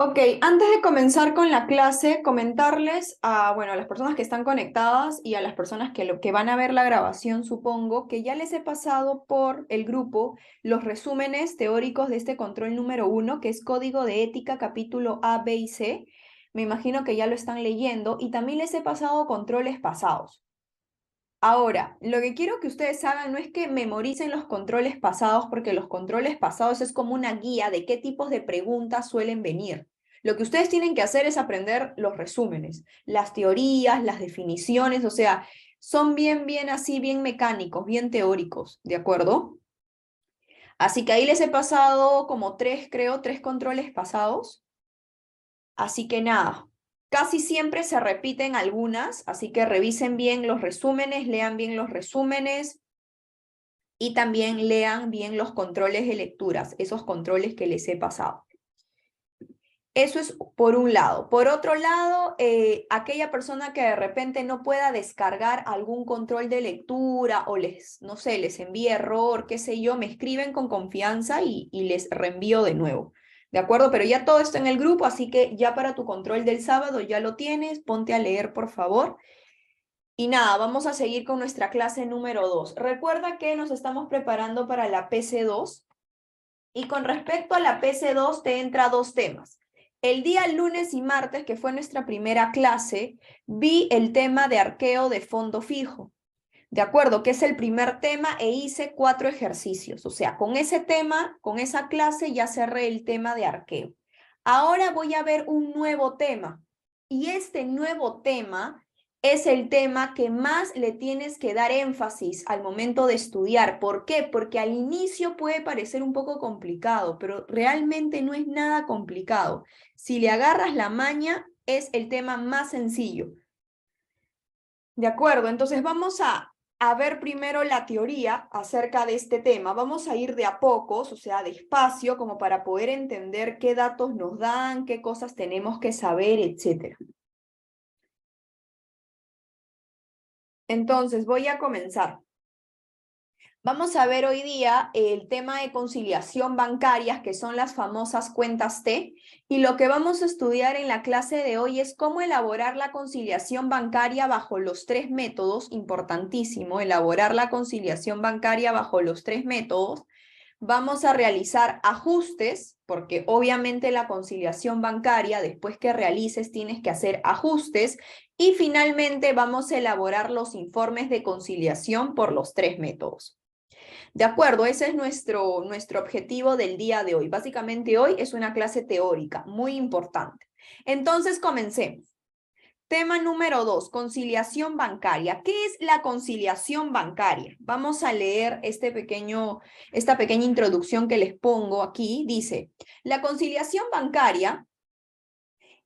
Ok, antes de comenzar con la clase, comentarles a, bueno, a las personas que están conectadas y a las personas que van a ver la grabación, supongo, que ya les he pasado por el grupo los resúmenes teóricos de este control número 1, que es Código de Ética, capítulo A, B y C. Me imagino que ya lo están leyendo y también les he pasado controles pasados. Ahora, lo que quiero que ustedes hagan no es que memoricen los controles pasados, porque los controles pasados es como una guía de qué tipos de preguntas suelen venir. Lo que ustedes tienen que hacer es aprender los resúmenes, las teorías, las definiciones, o sea, son bien así, bien mecánicos, bien teóricos, ¿de acuerdo? Así que ahí les he pasado como tres, creo, tres controles pasados. Así que nada, casi siempre se repiten algunas, así que revisen bien los resúmenes, lean bien los resúmenes y también lean bien los controles de lecturas, esos controles que les he pasado. Eso es por un lado. Por otro lado, aquella persona que de repente no pueda descargar algún control de lectura o no sé, les envíe error, qué sé yo, me escriben con confianza y les reenvío de nuevo. ¿De acuerdo? Pero ya todo está en el grupo, así que ya para tu control del sábado ya lo tienes, ponte a leer, por favor. Y nada, vamos a seguir con nuestra clase número 2. Recuerda que nos estamos preparando para la PC2 y con respecto a la PC2 te entra dos temas. El día lunes y martes, que fue nuestra primera clase, vi el tema de arqueo de fondo fijo. De acuerdo, que es el primer tema e hice 4 ejercicios. O sea, con ese tema, con esa clase ya cerré el tema de arqueo. Ahora voy a ver un nuevo tema. Y este nuevo tema es el tema que más le tienes que dar énfasis al momento de estudiar. ¿Por qué? Porque al inicio puede parecer un poco complicado, pero realmente no es nada complicado. Si le agarras la maña, es el tema más sencillo. De acuerdo, entonces vamos a ver primero la teoría acerca de este tema. Vamos a ir de a pocos, o sea, despacio, como para poder entender qué datos nos dan, qué cosas tenemos que saber, etc. Entonces, voy a comenzar. Vamos a ver hoy día el tema de conciliación bancaria, que son las famosas cuentas T, y lo que vamos a estudiar en la clase de hoy es cómo elaborar la conciliación bancaria bajo los tres métodos, importantísimo, elaborar la conciliación bancaria bajo los tres métodos. Vamos a realizar ajustes, porque obviamente la conciliación bancaria, después que realices, tienes que hacer ajustes, y finalmente vamos a elaborar los informes de conciliación por los tres métodos. De acuerdo, ese es nuestro objetivo del día de hoy. Básicamente hoy es una clase teórica, muy importante. Entonces, comencemos. Tema número 2, conciliación bancaria. ¿Qué es la conciliación bancaria? Vamos a leer esta pequeña introducción que les pongo aquí. Dice, la conciliación bancaria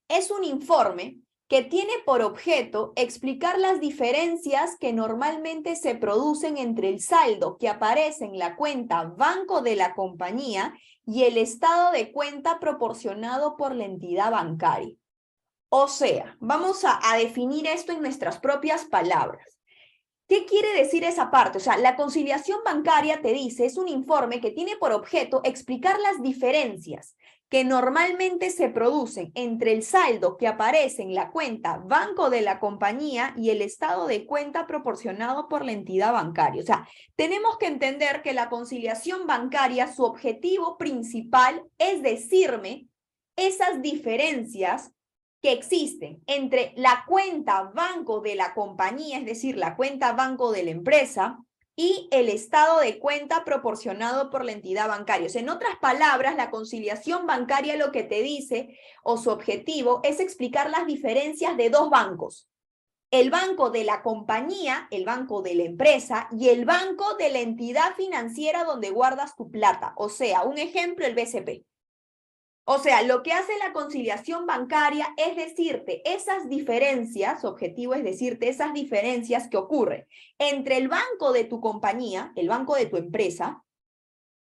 es un informe que tiene por objeto explicar las diferencias que normalmente se producen entre el saldo que aparece en la cuenta banco de la compañía y el estado de cuenta proporcionado por la entidad bancaria. O sea, vamos a definir esto en nuestras propias palabras. ¿Qué quiere decir esa parte? O sea, la conciliación bancaria, te dice, es un informe que tiene por objeto explicar las diferencias que normalmente se producen entre el saldo que aparece en la cuenta banco de la compañía y el estado de cuenta proporcionado por la entidad bancaria. O sea, tenemos que entender que la conciliación bancaria, su objetivo principal es decirme esas diferencias que existen entre la cuenta banco de la compañía, es decir, la cuenta banco de la empresa, y el estado de cuenta proporcionado por la entidad bancaria. O sea, en otras palabras, la conciliación bancaria lo que te dice, o su objetivo, es explicar las diferencias de dos bancos. El banco de la compañía, el banco de la empresa y el banco de la entidad financiera donde guardas tu plata. O sea, un ejemplo, el BCP. O sea, lo que hace la conciliación bancaria es decirte esas diferencias, su objetivo es decirte esas diferencias que ocurren entre el banco de tu compañía, el banco de tu empresa,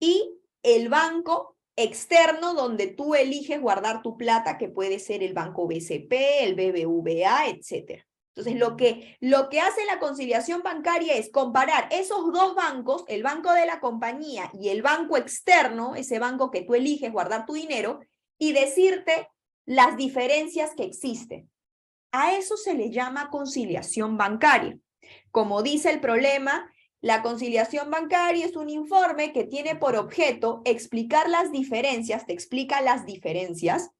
y el banco externo donde tú eliges guardar tu plata, que puede ser el banco BCP, el BBVA, etc. Entonces, lo que hace la conciliación bancaria es comparar esos dos bancos, el banco de la compañía y el banco externo, ese banco que tú eliges guardar tu dinero, y decirte las diferencias que existen. A eso se le llama conciliación bancaria. Como dice el problema, la conciliación bancaria es un informe que tiene por objeto explicar las diferencias, te explica las diferencias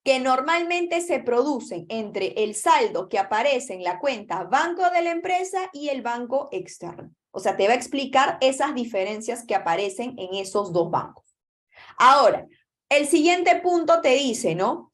que normalmente se producen entre el saldo que aparece en la cuenta banco de la empresa y el banco externo. O sea, te va a explicar esas diferencias que aparecen en esos dos bancos. Ahora, el siguiente punto te dice, ¿no?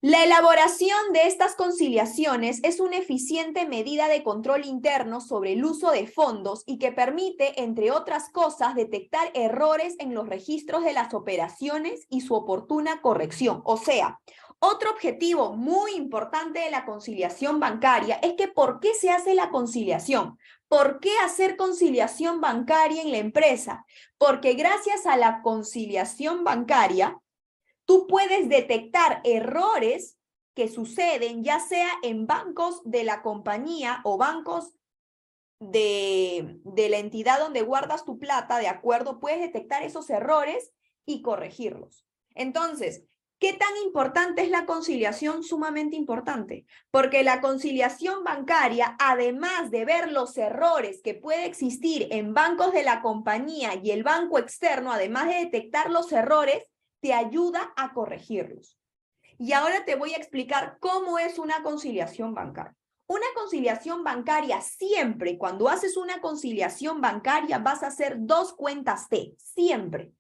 La elaboración de estas conciliaciones es una eficiente medida de control interno sobre el uso de fondos y que permite, entre otras cosas, detectar errores en los registros de las operaciones y su oportuna corrección. O sea, otro objetivo muy importante de la conciliación bancaria es que ¿por qué se hace la conciliación? ¿Por qué hacer conciliación bancaria en la empresa? Porque gracias a la conciliación bancaria, tú puedes detectar errores que suceden ya sea en bancos de la compañía o bancos de la entidad donde guardas tu plata, ¿de acuerdo? Puedes detectar esos errores y corregirlos. Entonces, ¿qué tan importante es la conciliación? Sumamente importante, porque la conciliación bancaria, además de ver los errores que puede existir en bancos de la compañía y el banco externo, además de detectar los errores, te ayuda a corregirlos. Y ahora te voy a explicar cómo es una conciliación bancaria. Una conciliación bancaria siempre, cuando haces una conciliación bancaria, vas a hacer dos cuentas T, siempre.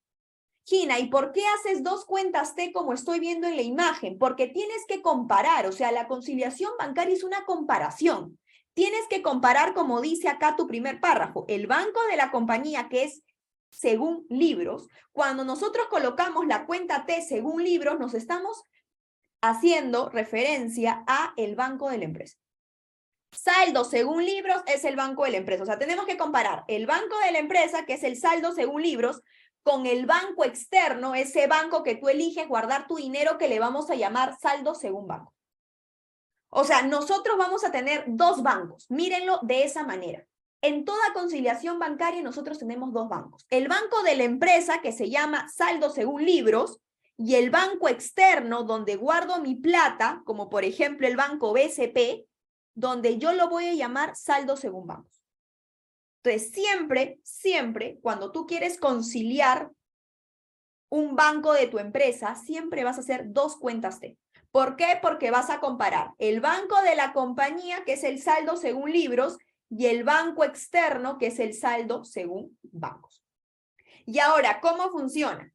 Gina, ¿y por qué haces dos cuentas T como estoy viendo en la imagen? Porque tienes que comparar, o sea, la conciliación bancaria es una comparación. Tienes que comparar, como dice acá tu primer párrafo, el banco de la compañía, que es según libros. Cuando nosotros colocamos la cuenta T según libros, nos estamos haciendo referencia a el banco de la empresa. Saldo según libros es el banco de la empresa. O sea, tenemos que comparar el banco de la empresa, que es el saldo según libros, con el banco externo, ese banco que tú eliges guardar tu dinero, que le vamos a llamar saldo según banco. O sea, nosotros vamos a tener dos bancos. Mírenlo de esa manera. En toda conciliación bancaria nosotros tenemos dos bancos. El banco de la empresa, que se llama saldo según libros, y el banco externo, donde guardo mi plata, como por ejemplo el banco BCP, donde yo lo voy a llamar saldo según bancos. Entonces, siempre, cuando tú quieres conciliar un banco de tu empresa, siempre vas a hacer dos cuentas T. ¿Por qué? Porque vas a comparar el banco de la compañía, que es el saldo según libros, y el banco externo, que es el saldo según bancos. Y ahora, ¿cómo funciona?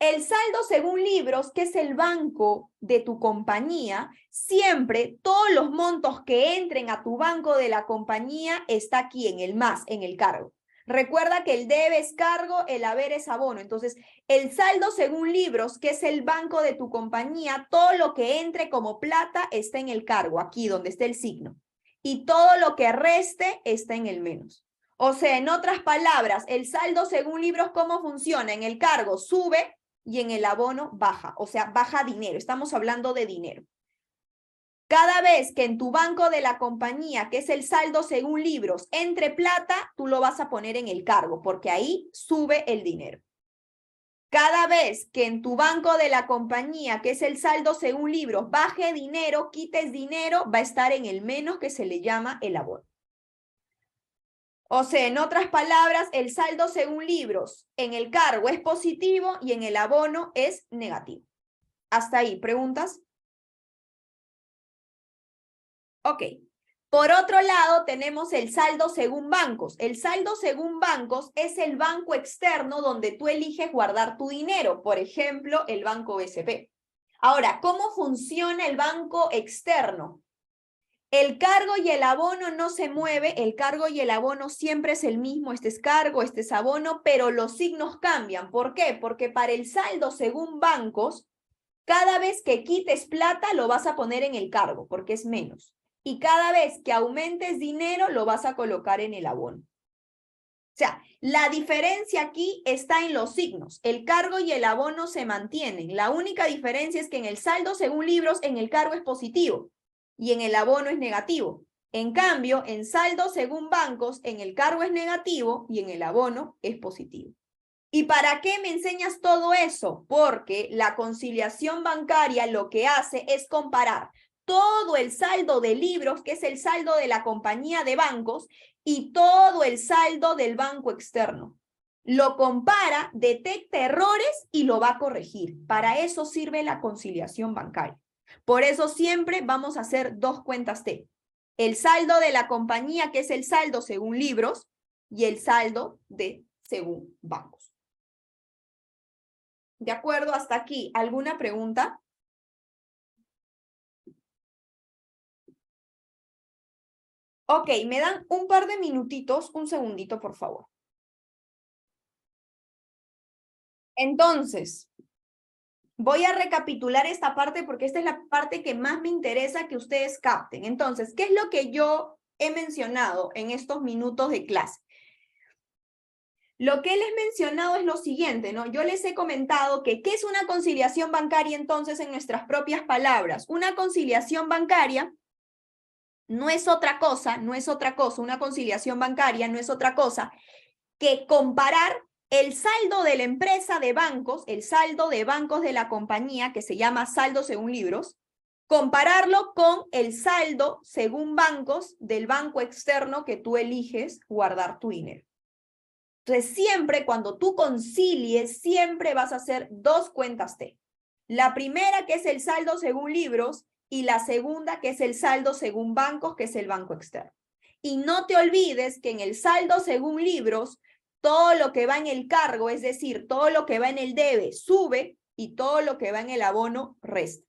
El saldo según libros, que es el banco de tu compañía, siempre todos los montos que entren a tu banco de la compañía está aquí en el más, en el cargo. Recuerda que el debe es cargo, el haber es abono. Entonces, el saldo según libros, que es el banco de tu compañía, todo lo que entre como plata está en el cargo, aquí donde está el signo. Y todo lo que reste está en el menos. O sea, en otras palabras, el saldo según libros, ¿cómo funciona? En el cargo sube y en el abono baja, o sea, baja dinero. Estamos hablando de dinero. Cada vez que en tu banco de la compañía, que es el saldo según libros, entre plata, tú lo vas a poner en el cargo, porque ahí sube el dinero. Cada vez que en tu banco de la compañía, que es el saldo según libros, baje dinero, quites dinero, va a estar en el menos, que se le llama el abono. O sea, en otras palabras, el saldo según libros en el cargo es positivo y en el abono es negativo. Hasta ahí, ¿preguntas? Ok. Por otro lado, tenemos el saldo según bancos. El saldo según bancos es el banco externo donde tú eliges guardar tu dinero. Por ejemplo, el banco BCP. Ahora, ¿cómo funciona el banco externo? El cargo y el abono no se mueve, el cargo y el abono siempre es el mismo, este es cargo, este es abono, pero los signos cambian. ¿Por qué? Porque para el saldo según bancos, cada vez que quites plata lo vas a poner en el cargo, porque es menos. Y cada vez que aumentes dinero lo vas a colocar en el abono. O sea, la diferencia aquí está en los signos. El cargo y el abono se mantienen. La única diferencia es que en el saldo según libros, en el cargo es positivo. y en el abono es negativo. En cambio, en saldo según bancos, en el cargo es negativo y en el abono es positivo. ¿Y para qué me enseñas todo eso? Porque la conciliación bancaria lo que hace es comparar todo el saldo de libros, que es el saldo de la compañía de bancos, y todo el saldo del banco externo. Lo compara, detecta errores y lo va a corregir. Para eso sirve la conciliación bancaria. Por eso siempre vamos a hacer dos cuentas T. El saldo de la compañía, que es el saldo según libros, y el saldo de según bancos. ¿De acuerdo? Hasta aquí. ¿Alguna pregunta? Ok, me dan un par de minutitos, un segundito, por favor. Entonces, voy a recapitular esta parte porque esta es la parte que más me interesa que ustedes capten. Entonces, ¿qué es lo que yo he mencionado en estos minutos de clase? Lo que les he mencionado es lo siguiente, ¿no? Yo les he comentado que ¿qué es una conciliación bancaria entonces en nuestras propias palabras? Una conciliación bancaria no es otra cosa, una conciliación bancaria no es otra cosa que comparar el saldo de la empresa de bancos, el saldo de bancos de la compañía, que se llama saldo según libros, compararlo con el saldo según bancos del banco externo que tú eliges guardar tu dinero. Entonces, siempre cuando tú concilies, siempre vas a hacer dos cuentas T. La primera, que es el saldo según libros, y la segunda, que es el saldo según bancos, que es el banco externo. Y no te olvides que en el saldo según libros, todo lo que va en el cargo, es decir, todo lo que va en el debe, sube, y todo lo que va en el abono, resta.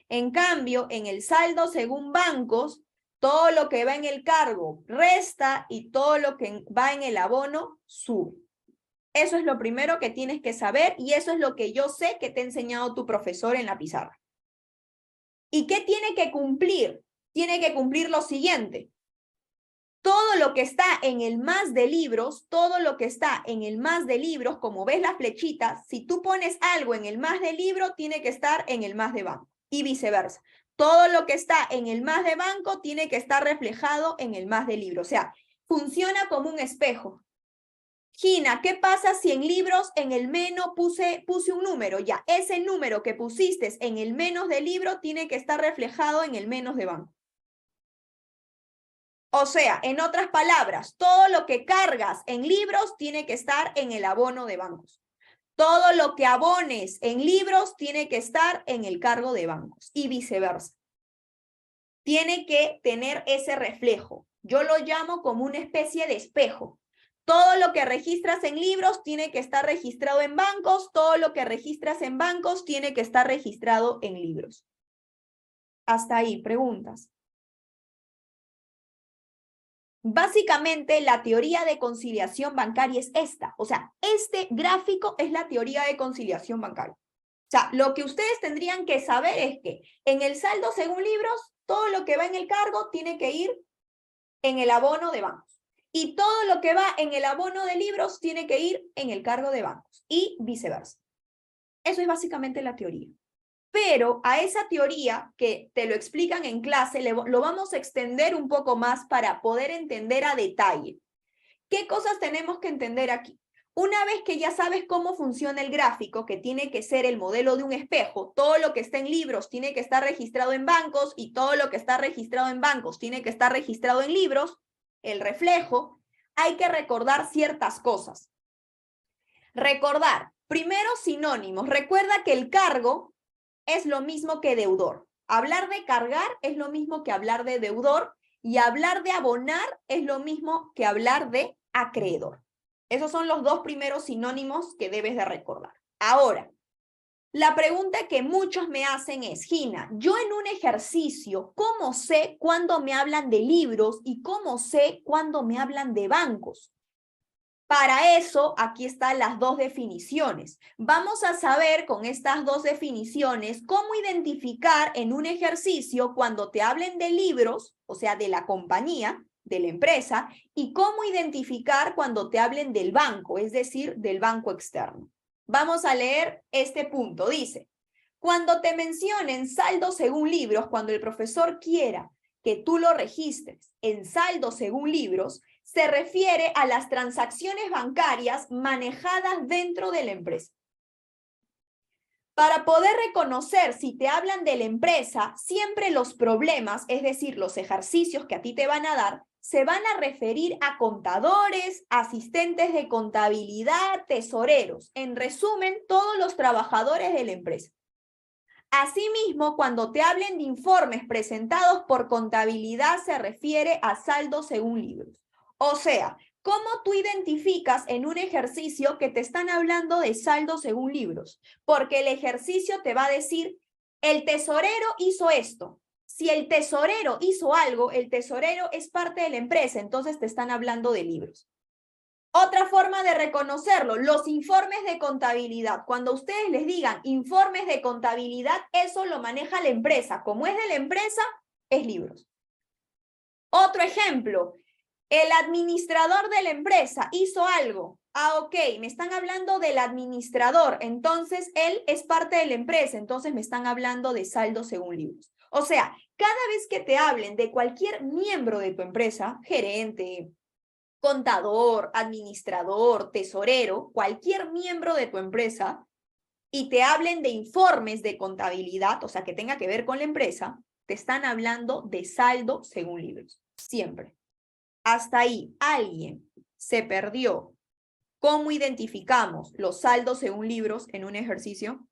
En cambio, en el saldo según bancos, todo lo que va en el cargo resta y todo lo que va en el abono sube. Eso es lo primero que tienes que saber y eso es lo que yo sé que te ha enseñado tu profesor en la pizarra. ¿Y qué tiene que cumplir? Tiene que cumplir lo siguiente. Todo lo que está en el más de libros, todo lo que está en el más de libros, como ves las flechitas, si tú pones algo en el más de libro, tiene que estar en el más de banco y viceversa. Todo lo que está en el más de banco tiene que estar reflejado en el más de libro. O sea, funciona como un espejo. Gina, ¿qué pasa si en libros en el menos puse un número? Ya, ese número que pusiste en el menos de libro tiene que estar reflejado en el menos de banco. O sea, en otras palabras, todo lo que cargas en libros tiene que estar en el abono de bancos. Todo lo que abones en libros tiene que estar en el cargo de bancos y viceversa. Tiene que tener ese reflejo. Yo lo llamo como una especie de espejo. Todo lo que registras en libros tiene que estar registrado en bancos, todo lo que registras en bancos tiene que estar registrado en libros. Hasta ahí, preguntas. Básicamente, la teoría de conciliación bancaria es esta. O sea, este gráfico es la teoría de conciliación bancaria. O sea, lo que ustedes tendrían que saber es que en el saldo según libros, todo lo que va en el cargo tiene que ir en el abono de bancos. Y todo lo que va en el abono de libros tiene que ir en el cargo de bancos. Y viceversa. Eso es básicamente la teoría. Pero a esa teoría que te lo explican en clase, lo vamos a extender un poco más para poder entender a detalle. ¿Qué cosas tenemos que entender aquí? Una vez que ya sabes cómo funciona el gráfico, que tiene que ser el modelo de un espejo, todo lo que está en libros tiene que estar registrado en bancos y todo lo que está registrado en bancos tiene que estar registrado en libros, el reflejo, hay que recordar ciertas cosas. Recordar, primero sinónimos. Recuerda que el cargo es lo mismo que deudor. Hablar de cargar es lo mismo que hablar de deudor y hablar de abonar es lo mismo que hablar de acreedor. Esos son los dos primeros sinónimos que debes de recordar. Ahora, la pregunta que muchos me hacen es, Gina, yo en un ejercicio, ¿cómo sé cuándo me hablan de libros y cómo sé cuándo me hablan de bancos? Para eso, aquí están las dos definiciones. Vamos a saber con estas dos definiciones cómo identificar en un ejercicio cuando te hablen de libros, o sea, de la compañía, de la empresa, y cómo identificar cuando te hablen del banco, es decir, del banco externo. Vamos a leer este punto. Dice, Cuando te mencionen saldo según libros, cuando el profesor quiera que tú lo registres en saldo según libros, se refiere a las transacciones bancarias manejadas dentro de la empresa. Para poder reconocer si te hablan de la empresa, siempre los problemas, es decir, los ejercicios que a ti te van a dar, se van a referir a contadores, asistentes de contabilidad, tesoreros. En resumen, todos los trabajadores de la empresa. Asimismo, cuando te hablen de informes presentados por contabilidad, se refiere a saldo según libros. O sea, ¿cómo tú identificas en un ejercicio que te están hablando de saldo según libros? Porque el ejercicio te va a decir, el tesorero hizo esto. Si el tesorero hizo algo, el tesorero es parte de la empresa, entonces te están hablando de libros. Otra forma de reconocerlo, los informes de contabilidad. Cuando ustedes les digan informes de contabilidad, eso lo maneja la empresa. Como es de la empresa, es libros. Otro ejemplo, el administrador de la empresa hizo algo. Ah, ok, me están hablando del administrador, entonces él es parte de la empresa, entonces me están hablando de saldo según libros. O sea, cada vez que te hablen de cualquier miembro de tu empresa, gerente, contador, administrador, tesorero, cualquier miembro de tu empresa, y te hablen de informes de contabilidad, o sea, que tenga que ver con la empresa, te están hablando de saldo según libros, siempre. Hasta ahí, ¿alguien se perdió cómo identificamos los saldos según libros en un ejercicio?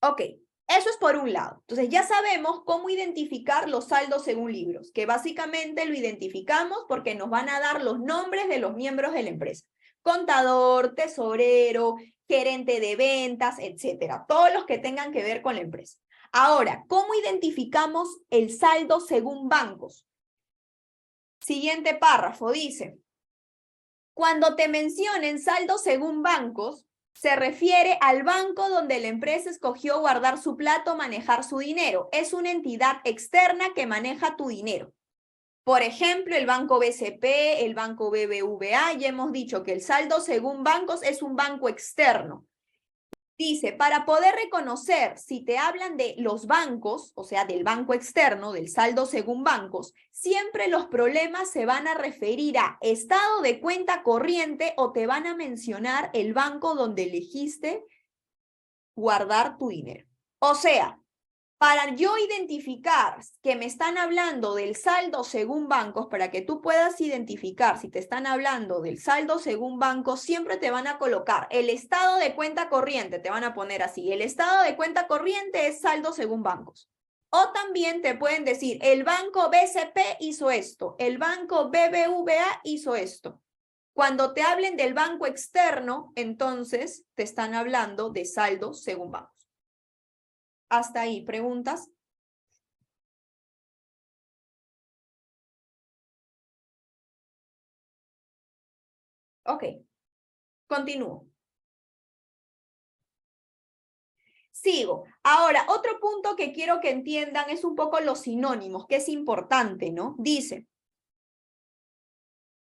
Ok, eso es por un lado. Entonces ya sabemos cómo identificar los saldos según libros, que básicamente lo identificamos porque nos van a dar los nombres de los miembros de la empresa. Contador, tesorero, gerente de ventas, etcétera. Todos los que tengan que ver con la empresa. Ahora, ¿cómo identificamos el saldo según bancos? Siguiente párrafo dice, cuando te mencionen saldo según bancos, se refiere al banco donde la empresa escogió guardar su plata o manejar su dinero. Es una entidad externa que maneja tu dinero. Por ejemplo, el banco BCP, el banco BBVA, ya hemos dicho que el saldo según bancos es un banco externo. Dice, para poder reconocer si te hablan de los bancos, o sea, del banco externo, del saldo según bancos, siempre los problemas se van a referir a estado de cuenta corriente o te van a mencionar el banco donde elegiste guardar tu dinero. O sea, para yo identificar que me están hablando del saldo según bancos, para que tú puedas identificar si te están hablando del saldo según bancos, siempre te van a colocar el estado de cuenta corriente, te van a poner así, el estado de cuenta corriente es saldo según bancos. O también te pueden decir, el banco BCP hizo esto, el banco BBVA hizo esto. Cuando te hablen del banco externo, entonces te están hablando de saldo según bancos. Hasta ahí, ¿preguntas? Ok, continúo. Sigo. Ahora, otro punto que quiero que entiendan es un poco los sinónimos, que es importante, ¿no? Dice,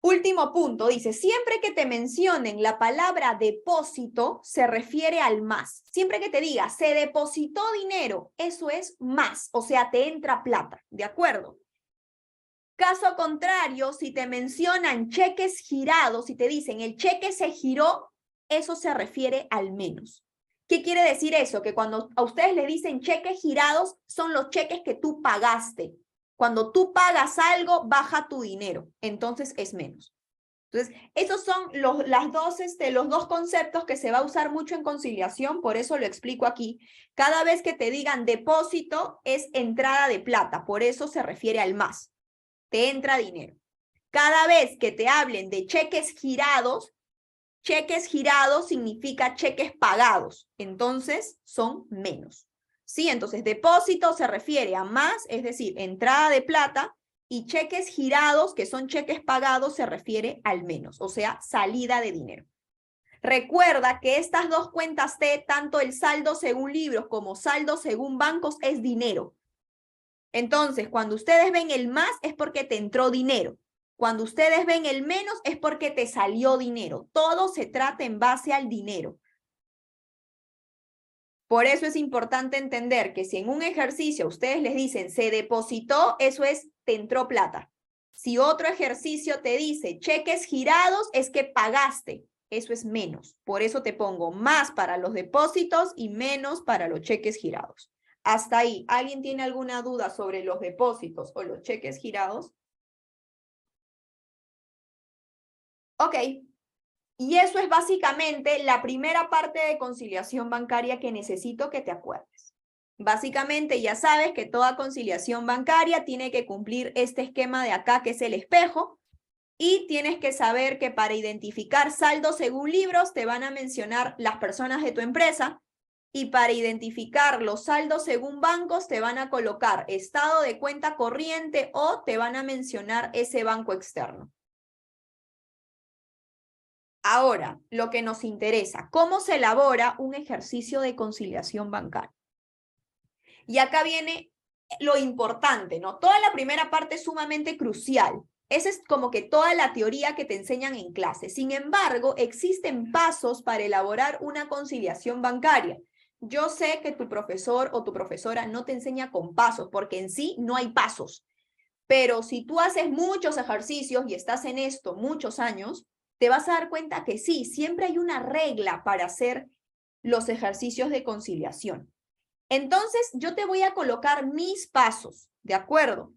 último punto, dice, siempre que te mencionen la palabra depósito, se refiere al más. Siempre que te diga, se depositó dinero, eso es más, o sea, te entra plata, ¿de acuerdo? Caso contrario, si te mencionan cheques girados, si te dicen el cheque se giró, eso se refiere al menos. ¿Qué quiere decir eso? Que cuando a ustedes les dicen cheques girados, son los cheques que tú pagaste. Cuando tú pagas algo, baja tu dinero, entonces es menos. Entonces, esos son los dos conceptos que se va a usar mucho en conciliación, por eso lo explico aquí. Cada vez que te digan depósito, es entrada de plata, por eso se refiere al más. Te entra dinero. Cada vez que te hablen de cheques girados significa cheques pagados, entonces son menos. ¿Sí? Entonces, depósito se refiere a más, es decir, entrada de plata, y cheques girados, que son cheques pagados, se refiere al menos, o sea, salida de dinero. Recuerda que estas dos cuentas T, tanto el saldo según libros como saldo según bancos, es dinero. Entonces, cuando ustedes ven el más, es porque te entró dinero. Cuando ustedes ven el menos es porque te salió dinero. Todo se trata en base al dinero. Por eso es importante entender que si en un ejercicio ustedes les dicen se depositó, eso es te entró plata. Si otro ejercicio te dice cheques girados, es que pagaste. Eso es menos. Por eso te pongo más para los depósitos y menos para los cheques girados. Hasta ahí, ¿alguien tiene alguna duda sobre los depósitos o los cheques girados? Ok. Y eso es básicamente la primera parte de conciliación bancaria que necesito que te acuerdes. Básicamente ya sabes que toda conciliación bancaria tiene que cumplir este esquema de acá, que es el espejo, y tienes que saber que para identificar saldos según libros te van a mencionar las personas de tu empresa, y para identificar los saldos según bancos te van a colocar estado de cuenta corriente o te van a mencionar ese banco externo. Ahora, lo que nos interesa, ¿cómo se elabora un ejercicio de conciliación bancaria? Y acá viene lo importante, ¿no? Toda la primera parte es sumamente crucial. Esa es como que toda la teoría que te enseñan en clase. Sin embargo, existen pasos para elaborar una conciliación bancaria. Yo sé que tu profesor o tu profesora no te enseña con pasos, porque en sí no hay pasos. Pero si tú haces muchos ejercicios y estás en esto muchos años, te vas a dar cuenta que sí, siempre hay una regla para hacer los ejercicios de conciliación. Entonces, yo te voy a colocar mis pasos, ¿de acuerdo?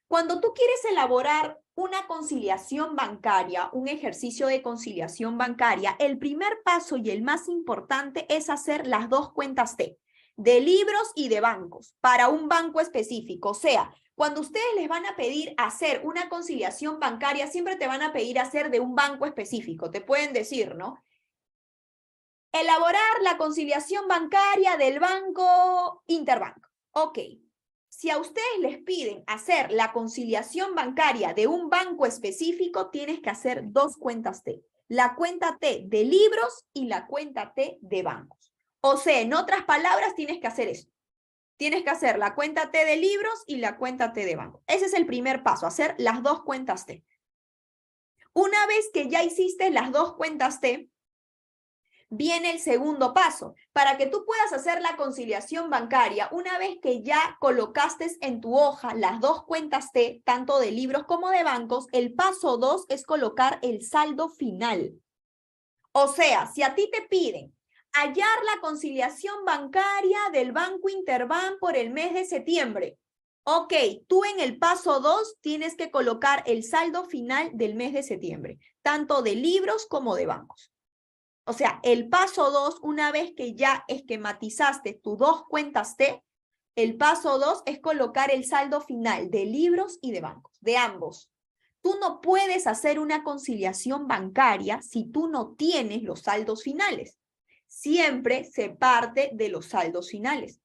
Cuando tú quieres elaborar una conciliación bancaria, un ejercicio de conciliación bancaria, el primer paso y el más importante es hacer las dos cuentas T, de libros y de bancos, para un banco específico. O sea, cuando ustedes les van a pedir hacer una conciliación bancaria, siempre te van a pedir hacer de un banco específico. Te pueden decir, ¿no? Elaborar la conciliación bancaria del banco Interbank. Ok. Si a ustedes les piden hacer la conciliación bancaria de un banco específico, tienes que hacer dos cuentas T. La cuenta T de libros y la cuenta T de bancos. O sea, en otras palabras, tienes que hacer esto. Tienes que hacer la cuenta T de libros y la cuenta T de bancos. Ese es el primer paso, hacer las dos cuentas T. Una vez que ya hiciste las dos cuentas T, viene el segundo paso. Para que tú puedas hacer la conciliación bancaria, una vez que ya colocaste en tu hoja las dos cuentas T, tanto de libros como de bancos, el paso 2 es colocar el saldo final. O sea, si a ti te piden hallar la conciliación bancaria del Banco Interbank por el mes de septiembre, ok, tú en el paso 2 tienes que colocar el saldo final del mes de septiembre, tanto de libros como de bancos. O sea, el paso 2, una vez que ya esquematizaste tus dos cuentas T, el paso 2 es colocar el saldo final de libros y de bancos, de ambos. Tú no puedes hacer una conciliación bancaria si tú no tienes los saldos finales. Siempre se parte de los saldos finales.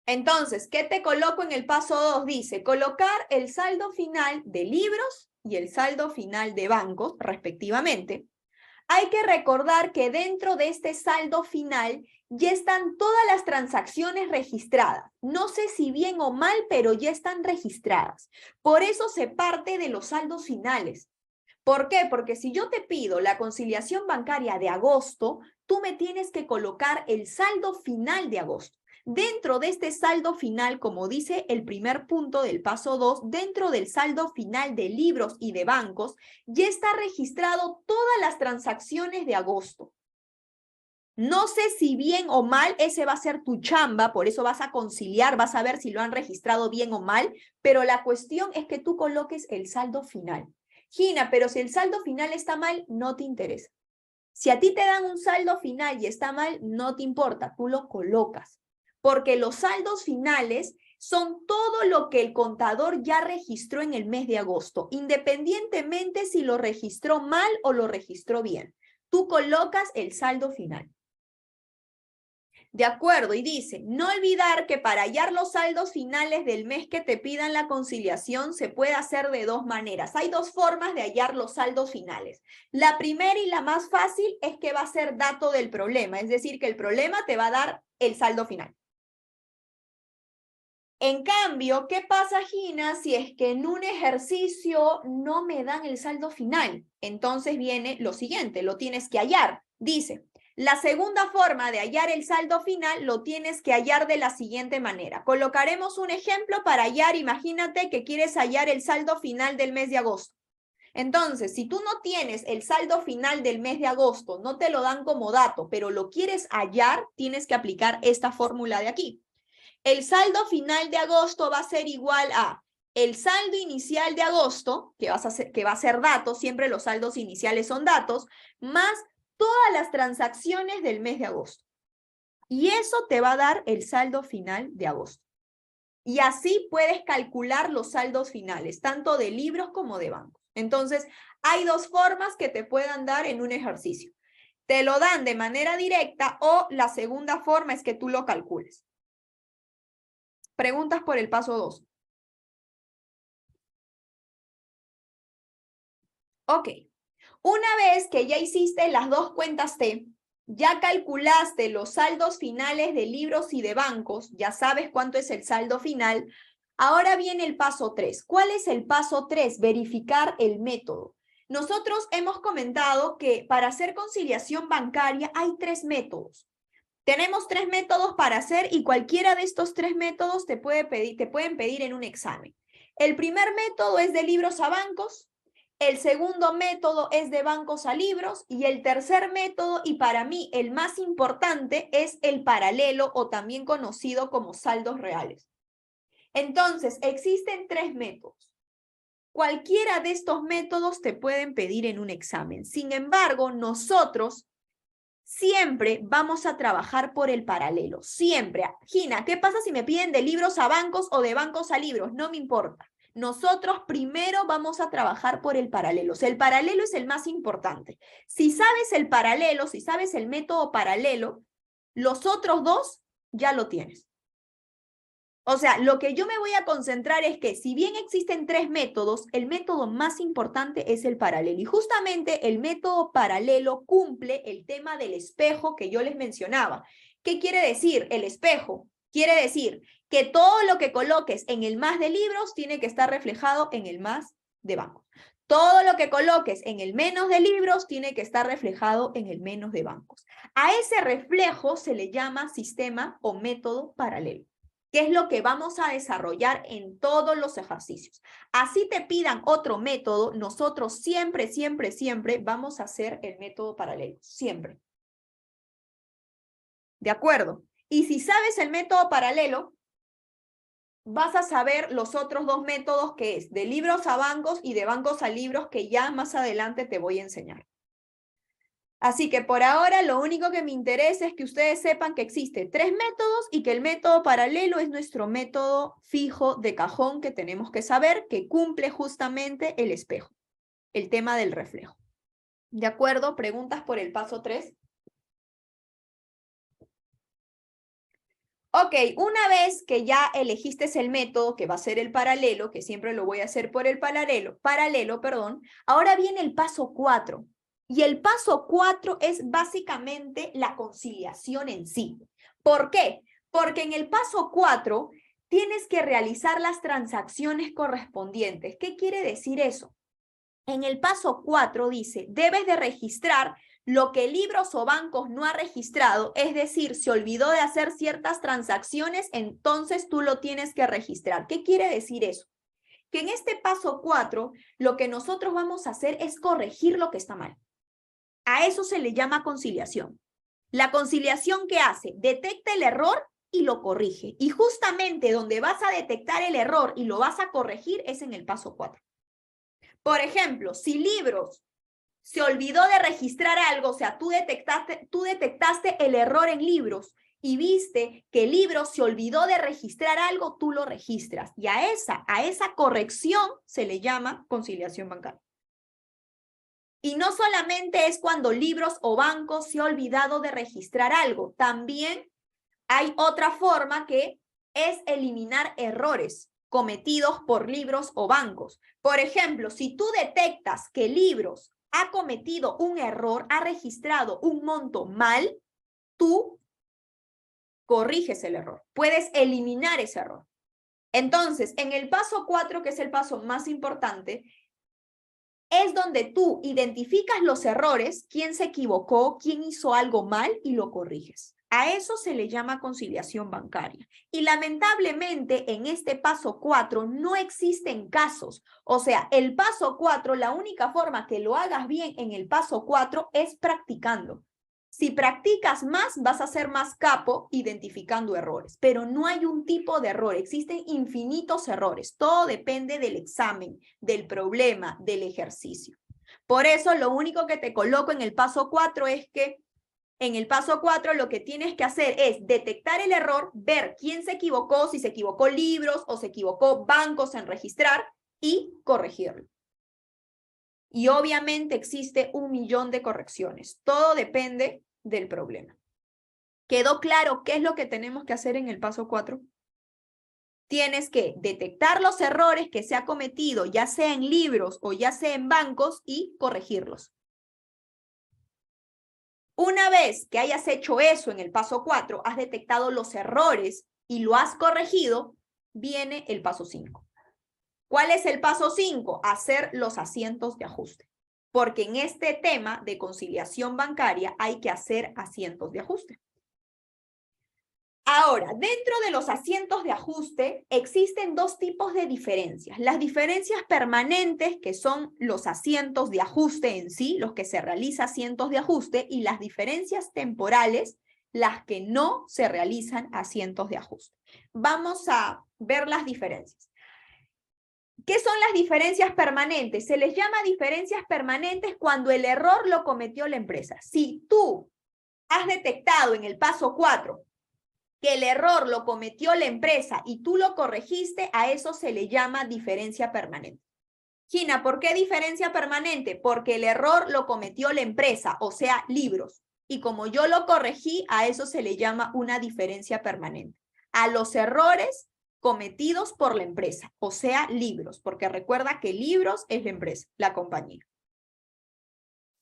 Entonces, ¿qué te coloco en el paso 2? Dice, colocar el saldo final de libros y el saldo final de bancos, respectivamente. Hay que recordar que dentro de este saldo final ya están todas las transacciones registradas. No sé si bien o mal, pero ya están registradas. Por eso se parte de los saldos finales. ¿Por qué? Porque si yo te pido la conciliación bancaria de agosto, tú me tienes que colocar el saldo final de agosto. Dentro de este saldo final, como dice el primer punto del paso 2, dentro del saldo final de libros y de bancos, ya está registrado todas las transacciones de agosto. No sé si bien o mal, ese va a ser tu chamba, por eso vas a conciliar, vas a ver si lo han registrado bien o mal, pero la cuestión es que tú coloques el saldo final. Gina, pero si el saldo final está mal, no te interesa. Si a ti te dan un saldo final y está mal, no te importa, tú lo colocas. Porque los saldos finales son todo lo que el contador ya registró en el mes de agosto, independientemente si lo registró mal o lo registró bien. Tú colocas el saldo final. De acuerdo, y dice, no olvidar que para hallar los saldos finales del mes que te pidan la conciliación se puede hacer de dos maneras. Hay dos formas de hallar los saldos finales. La primera y la más fácil es que va a ser dato del problema, es decir, que el problema te va a dar el saldo final. En cambio, ¿qué pasa, Gina, si es que en un ejercicio no me dan el saldo final? Entonces viene lo siguiente, lo tienes que hallar. Dice, la segunda forma de hallar el saldo final lo tienes que hallar de la siguiente manera. Colocaremos un ejemplo para hallar, imagínate que quieres hallar el saldo final del mes de agosto. Entonces, si tú no tienes el saldo final del mes de agosto, no te lo dan como dato, pero lo quieres hallar, tienes que aplicar esta fórmula de aquí. El saldo final de agosto va a ser igual a el saldo inicial de agosto, que va a ser datos, siempre los saldos iniciales son datos, más todas las transacciones del mes de agosto. Y eso te va a dar el saldo final de agosto. Y así puedes calcular los saldos finales, tanto de libros como de bancos. Entonces, hay dos formas que te puedan dar en un ejercicio. Te lo dan de manera directa o la segunda forma es que tú lo calcules. Preguntas por el paso 2. Ok. Una vez que ya hiciste las dos cuentas T, ya calculaste los saldos finales de libros y de bancos, ya sabes cuánto es el saldo final, ahora viene el paso 3. ¿Cuál es el paso 3? Verificar el método. Nosotros hemos comentado que para hacer conciliación bancaria hay 3 métodos. Tenemos 3 métodos para hacer y cualquiera de estos 3 métodos te pueden pedir en un examen. El primer método es de libros a bancos, el segundo método es de bancos a libros y el tercer método, y para mí el más importante, es el paralelo o también conocido como saldos reales. Entonces, existen 3 métodos. Cualquiera de estos métodos te pueden pedir en un examen. Sin embargo, nosotros siempre vamos a trabajar por el paralelo, siempre. Gina, ¿qué pasa si me piden de libros a bancos o de bancos a libros? No me importa. Nosotros primero vamos a trabajar por el paralelo. O sea, el paralelo es el más importante. Si sabes el paralelo, si sabes el método paralelo, los otros dos ya lo tienes. O sea, lo que yo me voy a concentrar es que si bien existen 3 métodos, el método más importante es el paralelo. Y justamente el método paralelo cumple el tema del espejo que yo les mencionaba. ¿Qué quiere decir el espejo? Quiere decir que todo lo que coloques en el más de libros tiene que estar reflejado en el más de bancos. Todo lo que coloques en el menos de libros tiene que estar reflejado en el menos de bancos. A ese reflejo se le llama sistema o método paralelo, que es lo que vamos a desarrollar en todos los ejercicios. Así te pidan otro método, nosotros siempre, siempre, siempre vamos a hacer el método paralelo, siempre. ¿De acuerdo? Y si sabes el método paralelo, vas a saber los otros 2 métodos, que es de libros a bancos y de bancos a libros, que ya más adelante te voy a enseñar. Así que por ahora lo único que me interesa es que ustedes sepan que existen 3 métodos y que el método paralelo es nuestro método fijo de cajón que tenemos que saber, que cumple justamente el espejo, el tema del reflejo. ¿De acuerdo? ¿Preguntas por el paso 3? Ok, una vez que ya elegiste el método, que va a ser el paralelo, que siempre lo voy a hacer por el paralelo, ahora viene el paso 4. Y el paso 4 es básicamente la conciliación en sí. ¿Por qué? Porque en el paso 4 tienes que realizar las transacciones correspondientes. ¿Qué quiere decir eso? En el paso 4 dice, debes de registrar lo que libros o bancos no ha registrado, es decir, se olvidó de hacer ciertas transacciones, entonces tú lo tienes que registrar. ¿Qué quiere decir eso? Que en este paso 4, lo que nosotros vamos a hacer es corregir lo que está mal. A eso se le llama conciliación. La conciliación, ¿qué hace? Detecta el error y lo corrige. Y justamente donde vas a detectar el error y lo vas a corregir es en el paso 4. Por ejemplo, si libros se olvidó de registrar algo, o sea, tú detectaste el error en libros y viste que el libro se olvidó de registrar algo, tú lo registras. Y a esa corrección se le llama conciliación bancaria. Y no solamente es cuando libros o bancos se ha olvidado de registrar algo, también hay otra forma, que es eliminar errores cometidos por libros o bancos. Por ejemplo, si tú detectas que libros ha cometido un error, ha registrado un monto mal, tú corriges el error. Puedes eliminar ese error. Entonces, en el paso 4, que es el paso más importante, es donde tú identificas los errores, quién se equivocó, quién hizo algo mal y lo corriges. A eso se le llama conciliación bancaria. Y lamentablemente en este paso 4 no existen casos. O sea, el paso 4, la única forma que lo hagas bien en el paso 4 es practicando. Si practicas más, vas a ser más capo identificando errores, pero no hay un tipo de error, existen infinitos errores, todo depende del examen, del problema, del ejercicio. Por eso lo único que te coloco en el paso 4 es que en el paso 4 lo que tienes que hacer es detectar el error, ver quién se equivocó, si se equivocó libros o se equivocó bancos en registrar y corregirlo. Y obviamente existe 1.000.000 de correcciones. Todo depende del problema. ¿Quedó claro qué es lo que tenemos que hacer en el paso 4? Tienes que detectar los errores que se ha cometido, ya sea en libros o ya sea en bancos, y corregirlos. Una vez que hayas hecho eso en el paso 4, has detectado los errores y lo has corregido, viene el paso 5. ¿Cuál es el paso 5? Hacer los asientos de ajuste. Porque en este tema de conciliación bancaria hay que hacer asientos de ajuste. Ahora, dentro de los asientos de ajuste existen dos tipos de diferencias. Las diferencias permanentes, que son los asientos de ajuste en sí, los que se realizan asientos de ajuste, y las diferencias temporales, las que no se realizan asientos de ajuste. Vamos a ver las diferencias. ¿Qué son las diferencias permanentes? Se les llama diferencias permanentes cuando el error lo cometió la empresa. Si tú has detectado en el paso 4 que el error lo cometió la empresa y tú lo corregiste, a eso se le llama diferencia permanente. Gina, ¿por qué diferencia permanente? Porque el error lo cometió la empresa, o sea, libros. Y como yo lo corregí, a eso se le llama una diferencia permanente. A los errores cometidos por la empresa, o sea, libros, porque recuerda que libros es la empresa, la compañía.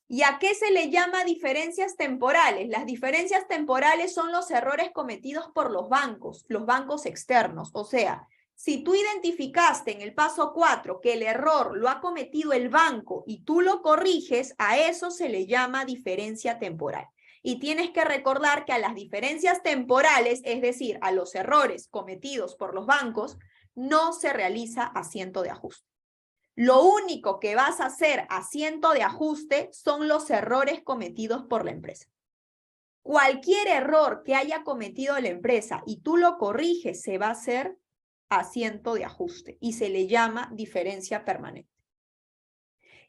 ¿Y a qué se le llama diferencias temporales? Las diferencias temporales son los errores cometidos por los bancos externos. O sea, si tú identificaste en el paso 4 que el error lo ha cometido el banco y tú lo corriges, a eso se le llama diferencia temporal. Y tienes que recordar que a las diferencias temporales, es decir, a los errores cometidos por los bancos, no se realiza asiento de ajuste. Lo único que vas a hacer asiento de ajuste son los errores cometidos por la empresa. Cualquier error que haya cometido la empresa y tú lo corriges, se va a hacer asiento de ajuste y se le llama diferencia permanente.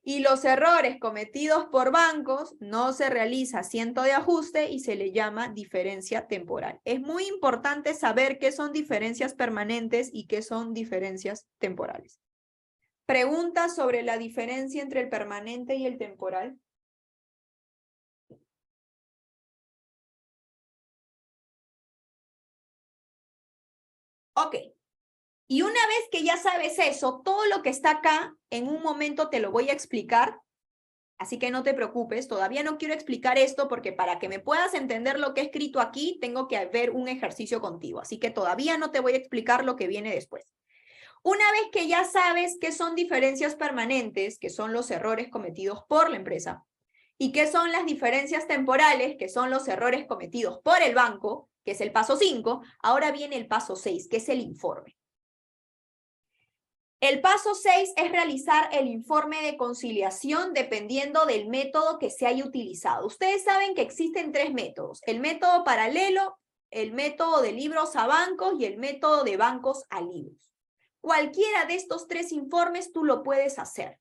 Y los errores cometidos por bancos no se realiza asiento de ajuste y se le llama diferencia temporal. Es muy importante saber qué son diferencias permanentes y qué son diferencias temporales. ¿Preguntas sobre la diferencia entre el permanente y el temporal? Ok. Y una vez que ya sabes eso, todo lo que está acá, en un momento te lo voy a explicar. Así que no te preocupes, todavía no quiero explicar esto porque para que me puedas entender lo que he escrito aquí, tengo que ver un ejercicio contigo. Así que todavía no te voy a explicar lo que viene después. Una vez que ya sabes qué son diferencias permanentes, que son los errores cometidos por la empresa, y qué son las diferencias temporales, que son los errores cometidos por el banco, que es el paso 5, ahora viene el paso 6, que es el informe. El paso 6 es realizar el informe de conciliación dependiendo del método que se haya utilizado. Ustedes saben que existen 3 métodos, el método paralelo, el método de libros a bancos y el método de bancos a libros. Cualquiera de estos 3 informes tú lo puedes hacer.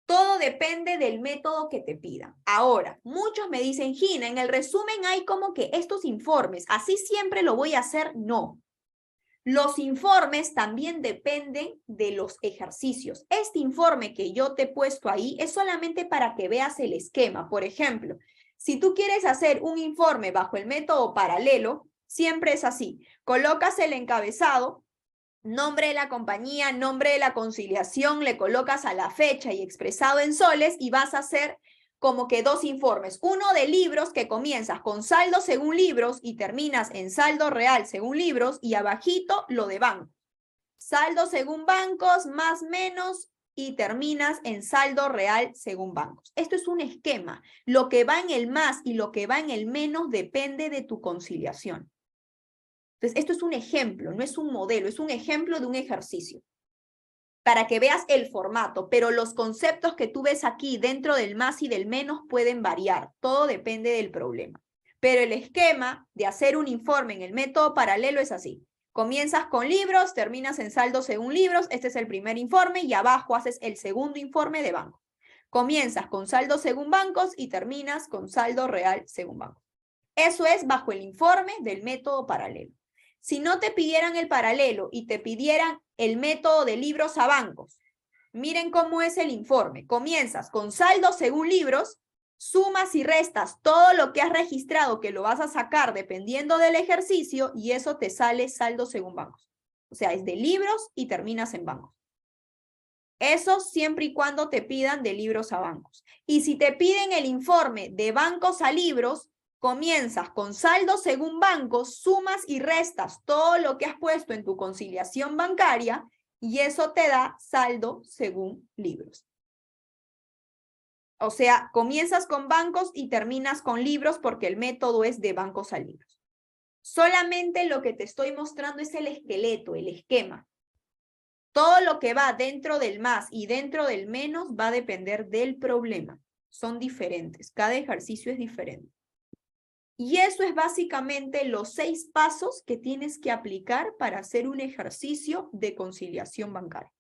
Todo depende del método que te pidan. Ahora, muchos me dicen, Gina, en el resumen hay como que estos informes, ¿así siempre lo voy a hacer? No. Los informes también dependen de los ejercicios. Este informe que yo te he puesto ahí es solamente para que veas el esquema. Por ejemplo, si tú quieres hacer un informe bajo el método paralelo, siempre es así. Colocas el encabezado, nombre de la compañía, nombre de la conciliación, le colocas a la fecha y expresado en soles y vas a hacer como que 2 informes. Uno de libros que comienzas con saldo según libros y terminas en saldo real según libros y abajito lo de banco. saldo según bancos, más menos, y terminas en saldo real según bancos. Esto es un esquema. Lo que va en el más y lo que va en el menos depende de tu conciliación. Entonces, esto es un ejemplo, no es un modelo, es un ejemplo de un ejercicio. Para que veas el formato, pero los conceptos que tú ves aquí dentro del más y del menos pueden variar. Todo depende del problema. Pero el esquema de hacer un informe en el método paralelo es así. Comienzas con libros, terminas en saldo según libros, este es el primer informe y abajo haces el segundo informe de banco. Comienzas con saldo según bancos y terminas con saldo real según bancos. Eso es bajo el informe del método paralelo. Si no te pidieran el paralelo y te pidieran el método de libros a bancos, miren cómo es el informe. Comienzas con saldo según libros, sumas y restas todo lo que has registrado que lo vas a sacar dependiendo del ejercicio y eso te sale saldo según bancos. O sea, es de libros y terminas en bancos. Eso siempre y cuando te pidan de libros a bancos. Y si te piden el informe de bancos a libros, comienzas con saldo según bancos, sumas y restas todo lo que has puesto en tu conciliación bancaria y eso te da saldo según libros. O sea, comienzas con bancos y terminas con libros porque el método es de bancos a libros. Solamente lo que te estoy mostrando es el esqueleto, el esquema. Todo lo que va dentro del más y dentro del menos va a depender del problema. Son diferentes, cada ejercicio es diferente. Y eso es básicamente los 6 pasos que tienes que aplicar para hacer un ejercicio de conciliación bancaria.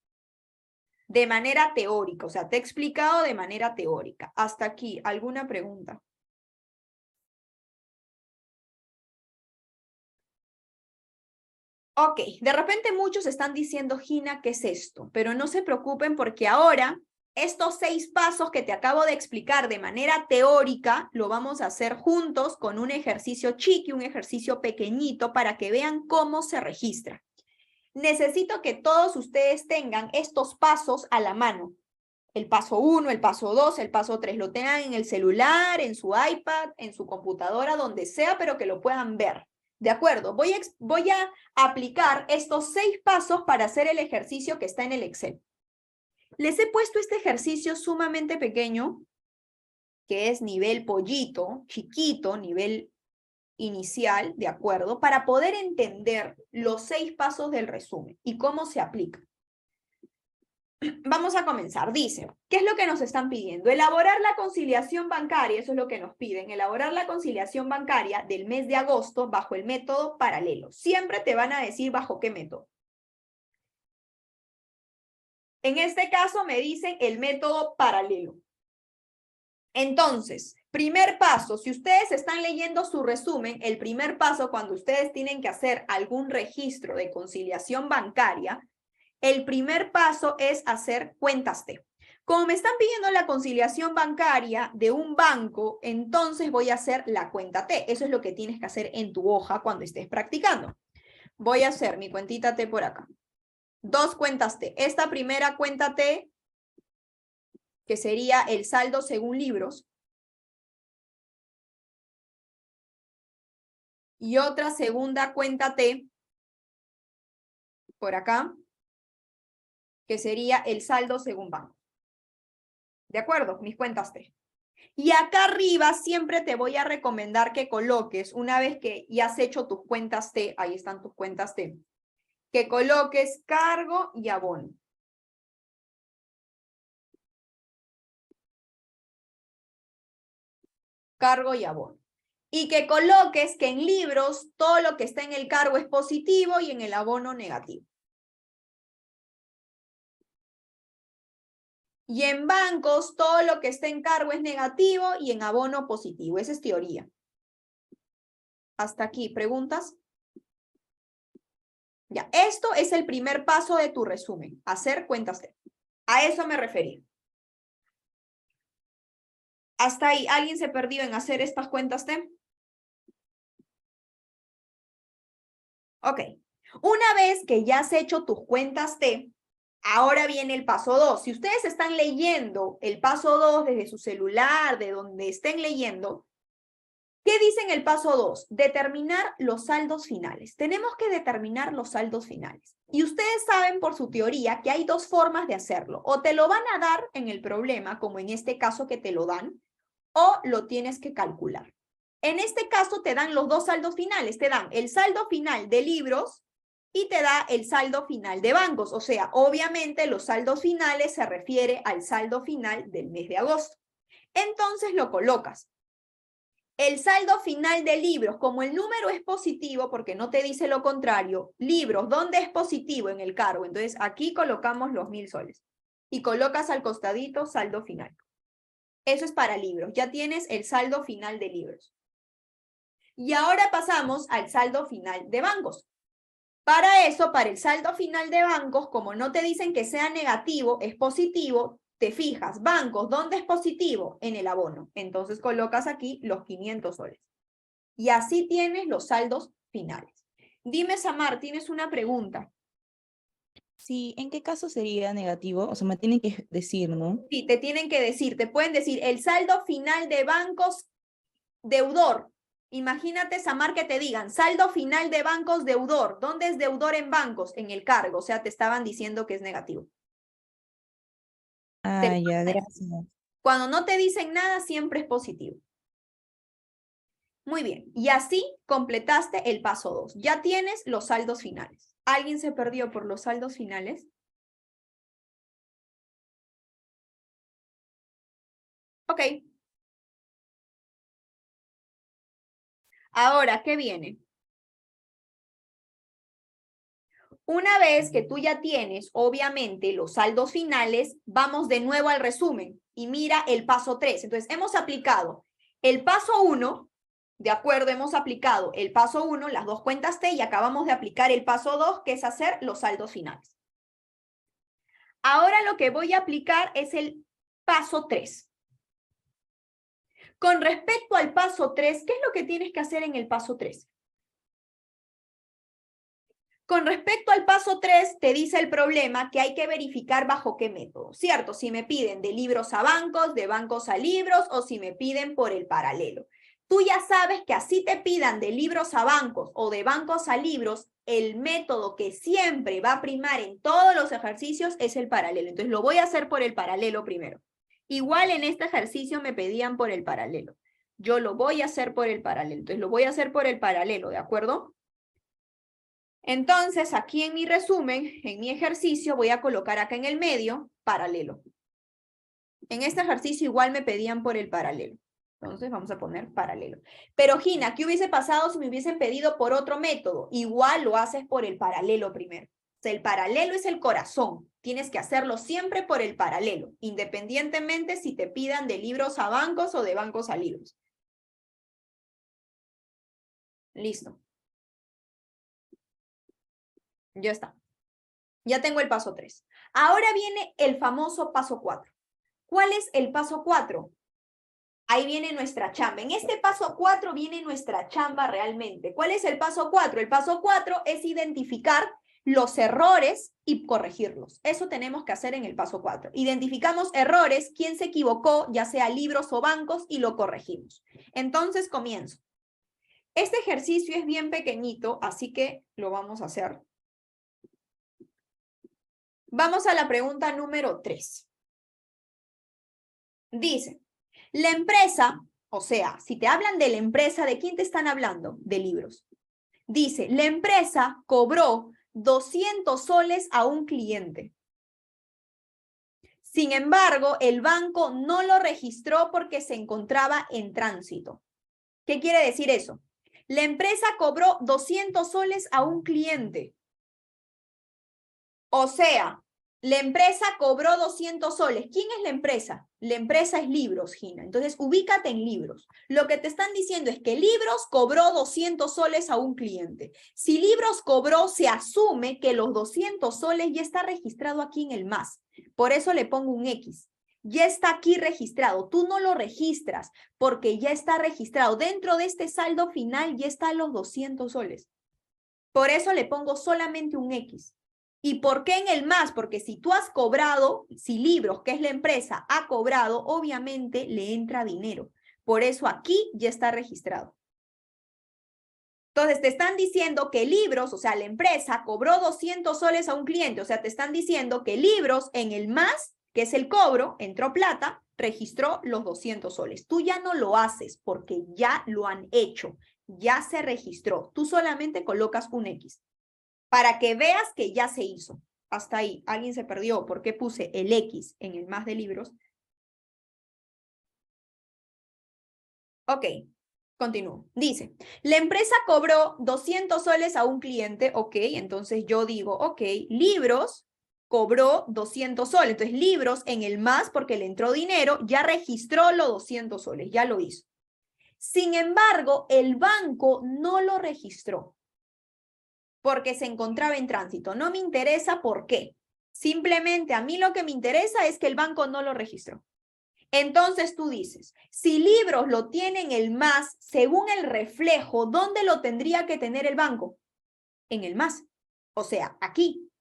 De manera teórica, o sea, te he explicado de manera teórica. Hasta aquí, ¿alguna pregunta? Ok, de repente muchos están diciendo, Gina, ¿qué es esto? Pero no se preocupen porque ahora estos 6 pasos que te acabo de explicar de manera teórica lo vamos a hacer juntos con un ejercicio chiqui, un ejercicio pequeñito para que vean cómo se registra. Necesito que todos ustedes tengan estos pasos a la mano. El paso 1, el paso 2, el paso 3, lo tengan en el celular, en su iPad, en su computadora, donde sea, pero que lo puedan ver. ¿De acuerdo? Voy a aplicar estos 6 pasos para hacer el ejercicio que está en el Excel. Les he puesto este ejercicio sumamente pequeño, que es nivel pollito, chiquito, nivel inicial, ¿de acuerdo? Para poder entender los 6 pasos del resumen y cómo se aplica. Vamos a comenzar. Dice, ¿qué es lo que nos están pidiendo? Elaborar la conciliación bancaria, eso es lo que nos piden, elaborar la conciliación bancaria del mes de agosto bajo el método paralelo. Siempre te van a decir bajo qué método. En este caso me dicen el método paralelo. Entonces, primer paso, si ustedes están leyendo su resumen, el primer paso cuando ustedes tienen que hacer algún registro de conciliación bancaria, el primer paso es hacer cuentas T. Como me están pidiendo la conciliación bancaria de un banco, entonces voy a hacer la cuenta T. Eso es lo que tienes que hacer en tu hoja cuando estés practicando. Voy a hacer mi cuentita T por acá. 2 cuentas T. Esta primera cuenta T, que sería el saldo según libros. Y otra segunda cuenta T, por acá, que sería el saldo según banco. ¿De acuerdo? Mis cuentas T. Y acá arriba siempre te voy a recomendar que coloques, una vez que ya has hecho tus cuentas T, ahí están tus cuentas T, que coloques cargo y abono. Cargo y abono. Y que coloques que en libros todo lo que está en el cargo es positivo y en el abono negativo. Y en bancos todo lo que está en cargo es negativo y en abono positivo. Esa es teoría. Hasta aquí, ¿preguntas? Ya, esto es el primer paso de tu resumen, hacer cuentas T. A eso me refería. Hasta ahí, ¿alguien se perdió en hacer estas cuentas T? Ok. Una vez que ya has hecho tus cuentas T, ahora viene el paso 2. Si ustedes están leyendo el paso 2 desde su celular, de donde estén leyendo, ¿Qué dice en el paso 2? Determinar los saldos finales. Tenemos que determinar los saldos finales. Y ustedes saben por su teoría que hay dos formas de hacerlo. O te lo van a dar en el problema, como en este caso que te lo dan, o lo tienes que calcular. En este caso te dan los dos saldos finales. Te dan el saldo final de libros y te da el saldo final de bancos. O sea, obviamente los saldos finales se refiere al saldo final del mes de agosto. Entonces lo colocas. El saldo final de libros, como el número es positivo, porque no te dice lo contrario, libros, ¿dónde es positivo? En el cargo. Entonces aquí colocamos los 1000 soles. Y colocas al costadito saldo final. Eso es para libros. Ya tienes el saldo final de libros. Y ahora pasamos al saldo final de bancos. Para eso, para el saldo final de bancos, como no te dicen que sea negativo, es positivo, te fijas, bancos, ¿dónde es positivo? En el abono. Entonces colocas aquí los 500 soles. Y así tienes los saldos finales. Dime, Samar, ¿tienes una pregunta? Sí, ¿en qué caso sería negativo? O sea, me tienen que decir, ¿no? Sí, te tienen que decir, te pueden decir el saldo final de bancos deudor. Imagínate, Samar, que te digan saldo final de bancos deudor. ¿Dónde es deudor en bancos? En el cargo, o sea, te estaban diciendo que es negativo. Ah, ya, gracias. Cuando no te dicen nada, siempre es positivo. Muy bien, y así completaste el paso 2. Ya tienes los saldos finales. ¿Alguien se perdió por los saldos finales? Ok. Ahora, ¿qué viene? Una vez que tú ya tienes, obviamente, los saldos finales, vamos de nuevo al resumen y mira el paso 3. Entonces, hemos aplicado el paso 1, de acuerdo, hemos aplicado el paso 1, las dos cuentas T, y acabamos de aplicar el paso 2, que es hacer los saldos finales. Ahora lo que voy a aplicar es el paso 3. Con respecto al paso 3, ¿qué es lo que tienes que hacer en el paso 3? Con respecto al paso 3, te dice el problema que hay que verificar bajo qué método, ¿cierto? Si me piden de libros a bancos, de bancos a libros, o si me piden por el paralelo. Tú ya sabes que así te pidan de libros a bancos o de bancos a libros, el método que siempre va a primar en todos los ejercicios es el paralelo. Entonces lo voy a hacer por el paralelo primero. Igual en este ejercicio me pedían por el paralelo. Yo lo voy a hacer por el paralelo. Entonces lo voy a hacer por el paralelo, ¿de acuerdo? Entonces, aquí en mi resumen, en mi ejercicio, voy a colocar acá en el medio, paralelo. En este ejercicio igual me pedían por el paralelo. Entonces, vamos a poner paralelo. Pero, Gina, ¿qué hubiese pasado si me hubiesen pedido por otro método? Igual lo haces por el paralelo primero. O sea, el paralelo es el corazón. Tienes que hacerlo siempre por el paralelo, independientemente si te pidan de libros a bancos o de bancos a libros. Listo. Ya está. Ya tengo el paso 3. Ahora viene el famoso paso 4. ¿Cuál es el paso 4? Ahí viene nuestra chamba. En este paso 4 viene nuestra chamba realmente. ¿Cuál es el paso 4? El paso 4 es identificar los errores y corregirlos. Eso tenemos que hacer en el paso 4. Identificamos errores, quién se equivocó, ya sea libros o bancos, y lo corregimos. Entonces comienzo. Este ejercicio es bien pequeñito, así que lo vamos a hacer. Vamos a la pregunta número 3. Dice, la empresa, o sea, si te hablan de la empresa, ¿de quién te están hablando? De libros. Dice, la empresa cobró 200 soles a un cliente. Sin embargo, el banco no lo registró porque se encontraba en tránsito. ¿Qué quiere decir eso? La empresa cobró 200 soles a un cliente. O sea, la empresa cobró 200 soles. ¿Quién es la empresa? La empresa es Libros, Gina. Entonces, ubícate en Libros. Lo que te están diciendo es que Libros cobró 200 soles a un cliente. Si Libros cobró, se asume que los 200 soles ya está registrado aquí en el MAS. Por eso le pongo un X. Ya está aquí registrado. Tú no lo registras porque ya está registrado. Dentro de este saldo final ya están los 200 soles. Por eso le pongo solamente un X. ¿Y por qué en el más? Porque si tú has cobrado, si Libros, que es la empresa, ha cobrado, obviamente le entra dinero. Por eso aquí ya está registrado. Entonces, te están diciendo que Libros, o sea, la empresa, cobró 200 soles a un cliente. O sea, te están diciendo que Libros en el más, que es el cobro, entró plata, registró los 200 soles. Tú ya no lo haces porque ya lo han hecho. Ya se registró. Tú solamente colocas un X para que veas que ya se hizo. Hasta ahí. ¿Alguien se perdió? ¿Por qué puse el X en el más de Libros? Ok. Continúo. Dice, la empresa cobró 200 soles a un cliente, ok, entonces yo digo, ok, Libros cobró 200 soles, entonces Libros en el más, porque le entró dinero, ya registró los 200 soles, ya lo hizo. Sin embargo, el banco no lo registró porque se encontraba en tránsito. No me interesa por qué. Simplemente a mí lo que me interesa es que el banco no lo registró. Entonces tú dices, si Libros lo tiene en el más, según el reflejo, ¿dónde lo tendría que tener el banco? En el más, o sea, aquí.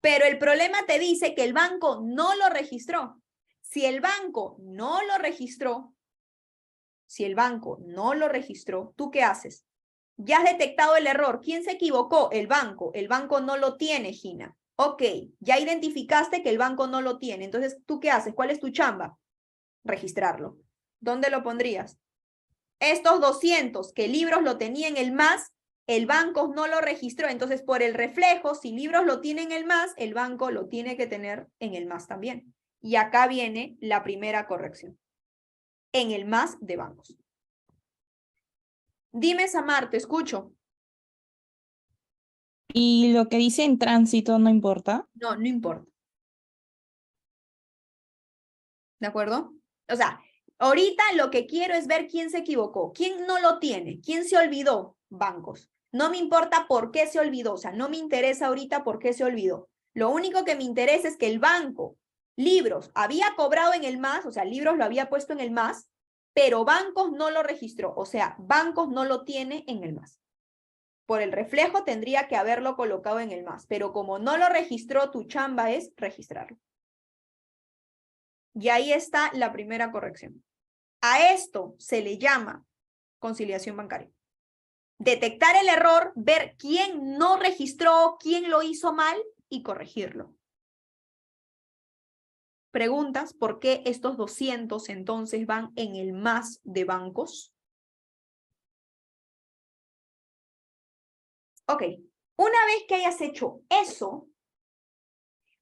Pero el problema te dice que el banco no lo registró. Si el banco no lo registró, ¿tú qué haces? Ya has detectado el error. ¿Quién se equivocó? El banco. El banco no lo tiene, Gina. Ok, ya identificaste que el banco no lo tiene. Entonces, ¿tú qué haces? ¿Cuál es tu chamba? Registrarlo. ¿Dónde lo pondrías? Estos 200 que Libros lo tenía en el más, el banco no lo registró. Entonces, por el reflejo, si Libros lo tiene en el más, el banco lo tiene que tener en el más también. Y acá viene la primera corrección. En el más de bancos. Dime, Samar, te escucho. Y lo que dice en tránsito no importa. No, no importa. ¿De acuerdo? O sea, ahorita lo que quiero es ver quién se equivocó, quién no lo tiene, quién se olvidó, bancos. No me importa por qué se olvidó, o sea, no me interesa ahorita por qué se olvidó. Lo único que me interesa es que el banco, Libros, había cobrado en el más, o sea, Libros lo había puesto en el más, pero Bancos no lo registró, o sea, Bancos no lo tiene en el más. Por el reflejo tendría que haberlo colocado en el más, pero como no lo registró, tu chamba es registrarlo. Y ahí está la primera corrección. A esto se le llama conciliación bancaria. Detectar el error, ver quién no registró, quién lo hizo mal y corregirlo. Preguntas, ¿por qué estos 200 entonces van en el más de bancos? Ok, una vez que hayas hecho eso,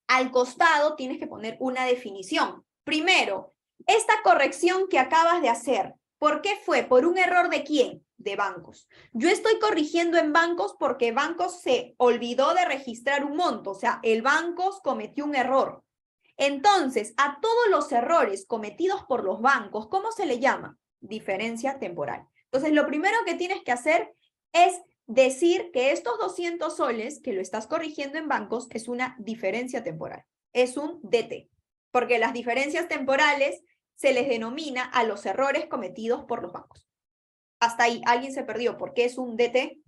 al costado tienes que poner una definición. Primero, esta corrección que acabas de hacer, ¿por qué fue? ¿Por un error de quién? De bancos. Yo estoy corrigiendo en bancos porque bancos se olvidó de registrar un monto, o sea, el banco cometió un error. Entonces, a todos los errores cometidos por los bancos, ¿cómo se le llama? Diferencia temporal. Entonces, lo primero que tienes que hacer es decir que estos 200 soles que lo estás corrigiendo en bancos es una diferencia temporal, es un DT, porque las diferencias temporales se les denomina a los errores cometidos por los bancos. Hasta ahí, ¿alguien se perdió? ¿Por qué es un DT?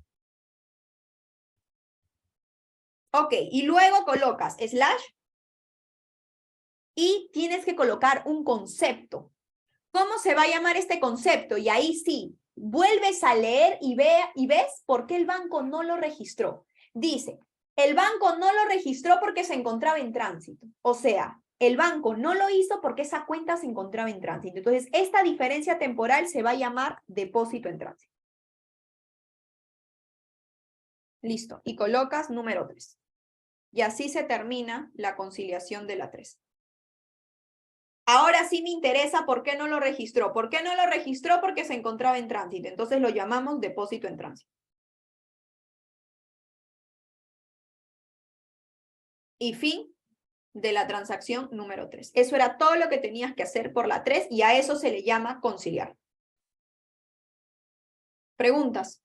Ok, y luego colocas slash y tienes que colocar un concepto. ¿Cómo se va a llamar este concepto? Y ahí sí, vuelves a leer y ves por qué el banco no lo registró. Dice, el banco no lo registró porque se encontraba en tránsito. O sea, el banco no lo hizo porque esa cuenta se encontraba en tránsito. Entonces, esta diferencia temporal se va a llamar depósito en tránsito. Listo. Y colocas número 3. Y así se termina la conciliación de la 3. Ahora sí me interesa por qué no lo registró. ¿Por qué no lo registró? Porque se encontraba en tránsito. Entonces lo llamamos depósito en tránsito. Y fin de la transacción número 3. Eso era todo lo que tenías que hacer por la 3 y a eso se le llama conciliar. ¿Preguntas?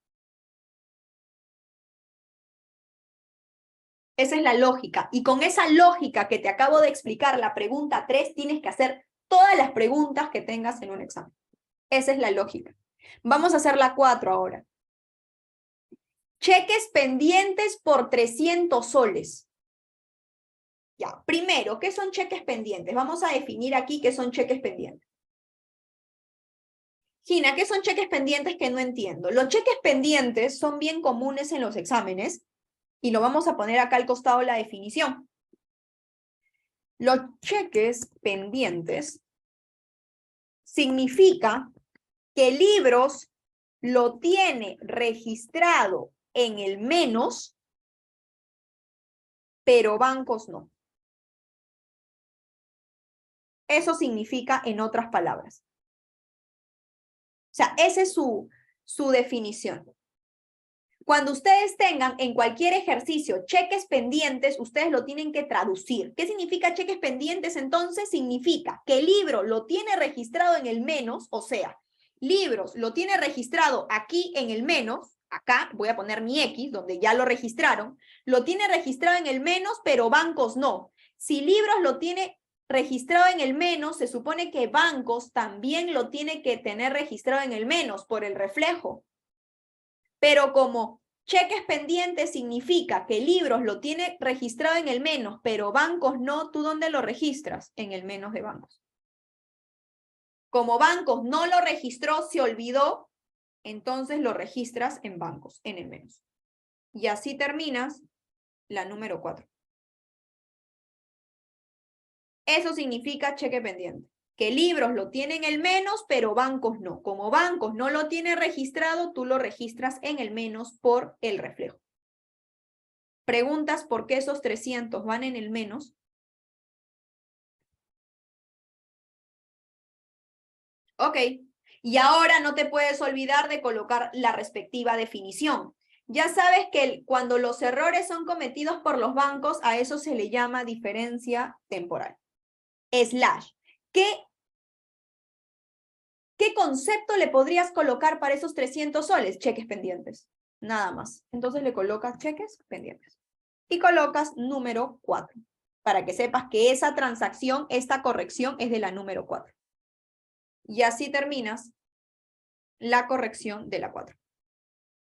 Esa es la lógica. Y con esa lógica que te acabo de explicar, la pregunta 3, tienes que hacer todas las preguntas que tengas en un examen. Esa es la lógica. Vamos a hacer la 4 ahora. Cheques pendientes por 300 soles. Ya, primero, ¿qué son cheques pendientes? Vamos a definir aquí qué son cheques pendientes. Gina, ¿qué son cheques pendientes que no entiendo? Los cheques pendientes son bien comunes en los exámenes y lo vamos a poner acá al costado la definición. Los cheques pendientes significa que libros lo tiene registrado en el menos, pero bancos no. Eso significa en otras palabras. O sea, esa es su definición. Cuando ustedes tengan en cualquier ejercicio cheques pendientes, ustedes lo tienen que traducir. ¿Qué significa cheques pendientes? Entonces significa que el libro lo tiene registrado en el menos, o sea, libros lo tiene registrado aquí en el menos, acá voy a poner mi X, donde ya lo registraron, lo tiene registrado en el menos, pero bancos no. Si libros lo tiene registrado en el menos, se supone que bancos también lo tiene que tener registrado en el menos por el reflejo. Pero como cheques pendientes significa que libros lo tiene registrado en el menos, pero bancos no, ¿tú dónde lo registras? En el menos de bancos. Como bancos no lo registró, se olvidó, entonces lo registras en bancos, en el menos. Y así terminas la número 4. Eso significa cheque pendiente. Que libros lo tienen el menos, pero bancos no. Como bancos no lo tiene registrado, tú lo registras en el menos por el reflejo. Preguntas por qué esos 300 van en el menos. Ok. Y ahora no te puedes olvidar de colocar la respectiva definición. Ya sabes que cuando los errores son cometidos por los bancos, a eso se le llama diferencia temporal. Slash. ¿Qué concepto le podrías colocar para esos 300 soles? Cheques pendientes. Nada más. Entonces le colocas cheques pendientes. Y colocas número 4. Para que sepas que esa transacción, esta corrección es de la número 4. Y así terminas la corrección de la 4.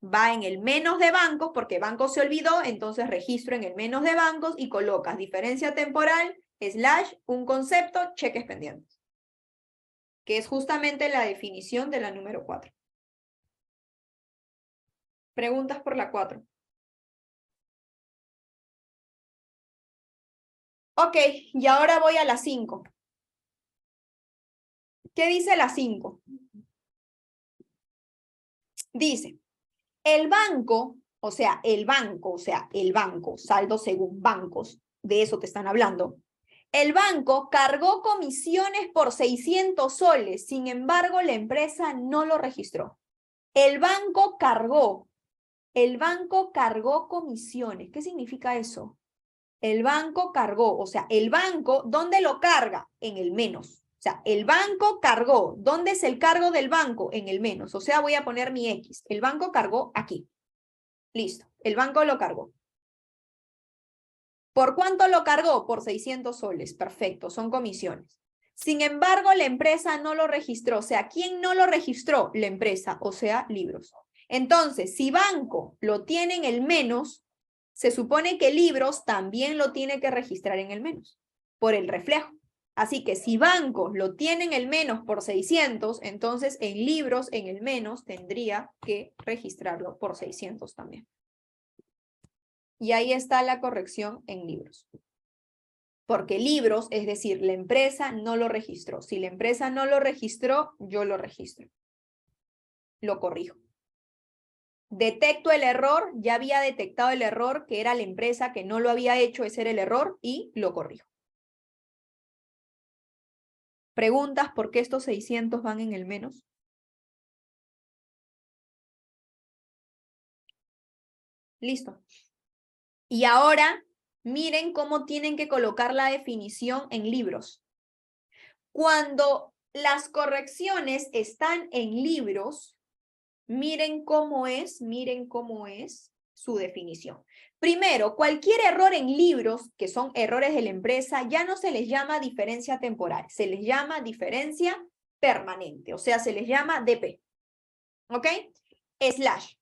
Va en el menos de bancos, porque banco se olvidó, entonces registro en el menos de bancos y colocas diferencia temporal, slash, un concepto, cheques pendientes. Que es justamente la definición de la número 4. Preguntas por la 4. Ok, y ahora voy a la 5. ¿Qué dice la 5? Dice, el banco, saldo según bancos, de eso te están hablando. El banco cargó comisiones por 600 soles, sin embargo, la empresa no lo registró. El banco cargó comisiones. ¿Qué significa eso? El banco cargó, o sea, el banco, ¿dónde lo carga? En el menos. O sea, el banco cargó. ¿Dónde es el cargo del banco? En el menos. O sea, voy a poner mi X. El banco cargó aquí. Listo. El banco lo cargó. ¿Por cuánto lo cargó? Por 600 soles. Perfecto, son comisiones. Sin embargo, la empresa no lo registró. O sea, ¿quién no lo registró? La empresa, o sea, libros. Entonces, si banco lo tiene en el menos, se supone que libros también lo tiene que registrar en el menos, por el reflejo. Así que si bancos lo tiene en el menos por 600, entonces en libros en el menos tendría que registrarlo por 600 también. Y ahí está la corrección en libros. Porque libros, es decir, la empresa no lo registró. Si la empresa no lo registró, yo lo registro. Lo corrijo. Detecto el error, ya había detectado el error, que era la empresa que no lo había hecho, ese era el error, y lo corrijo. ¿Preguntas por qué estos 600 van en el menos? Listo. Y ahora, miren cómo tienen que colocar la definición en libros. Cuando las correcciones están en libros, miren cómo es su definición. Primero, cualquier error en libros, que son errores de la empresa, ya no se les llama diferencia temporal, se les llama diferencia permanente, o sea, se les llama DP. ¿Ok? Slash.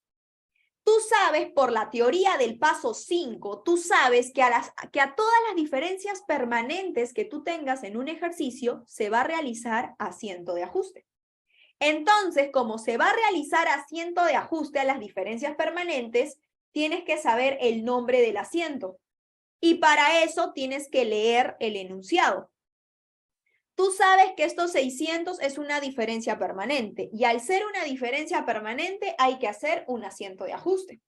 Tú sabes, por la teoría del paso 5, tú sabes que a todas las diferencias permanentes que tú tengas en un ejercicio, se va a realizar asiento de ajuste. Entonces, como se va a realizar asiento de ajuste a las diferencias permanentes, tienes que saber el nombre del asiento. Y para eso tienes que leer el enunciado. Tú sabes que estos 600 es una diferencia permanente y al ser una diferencia permanente hay que hacer un asiento de ajuste.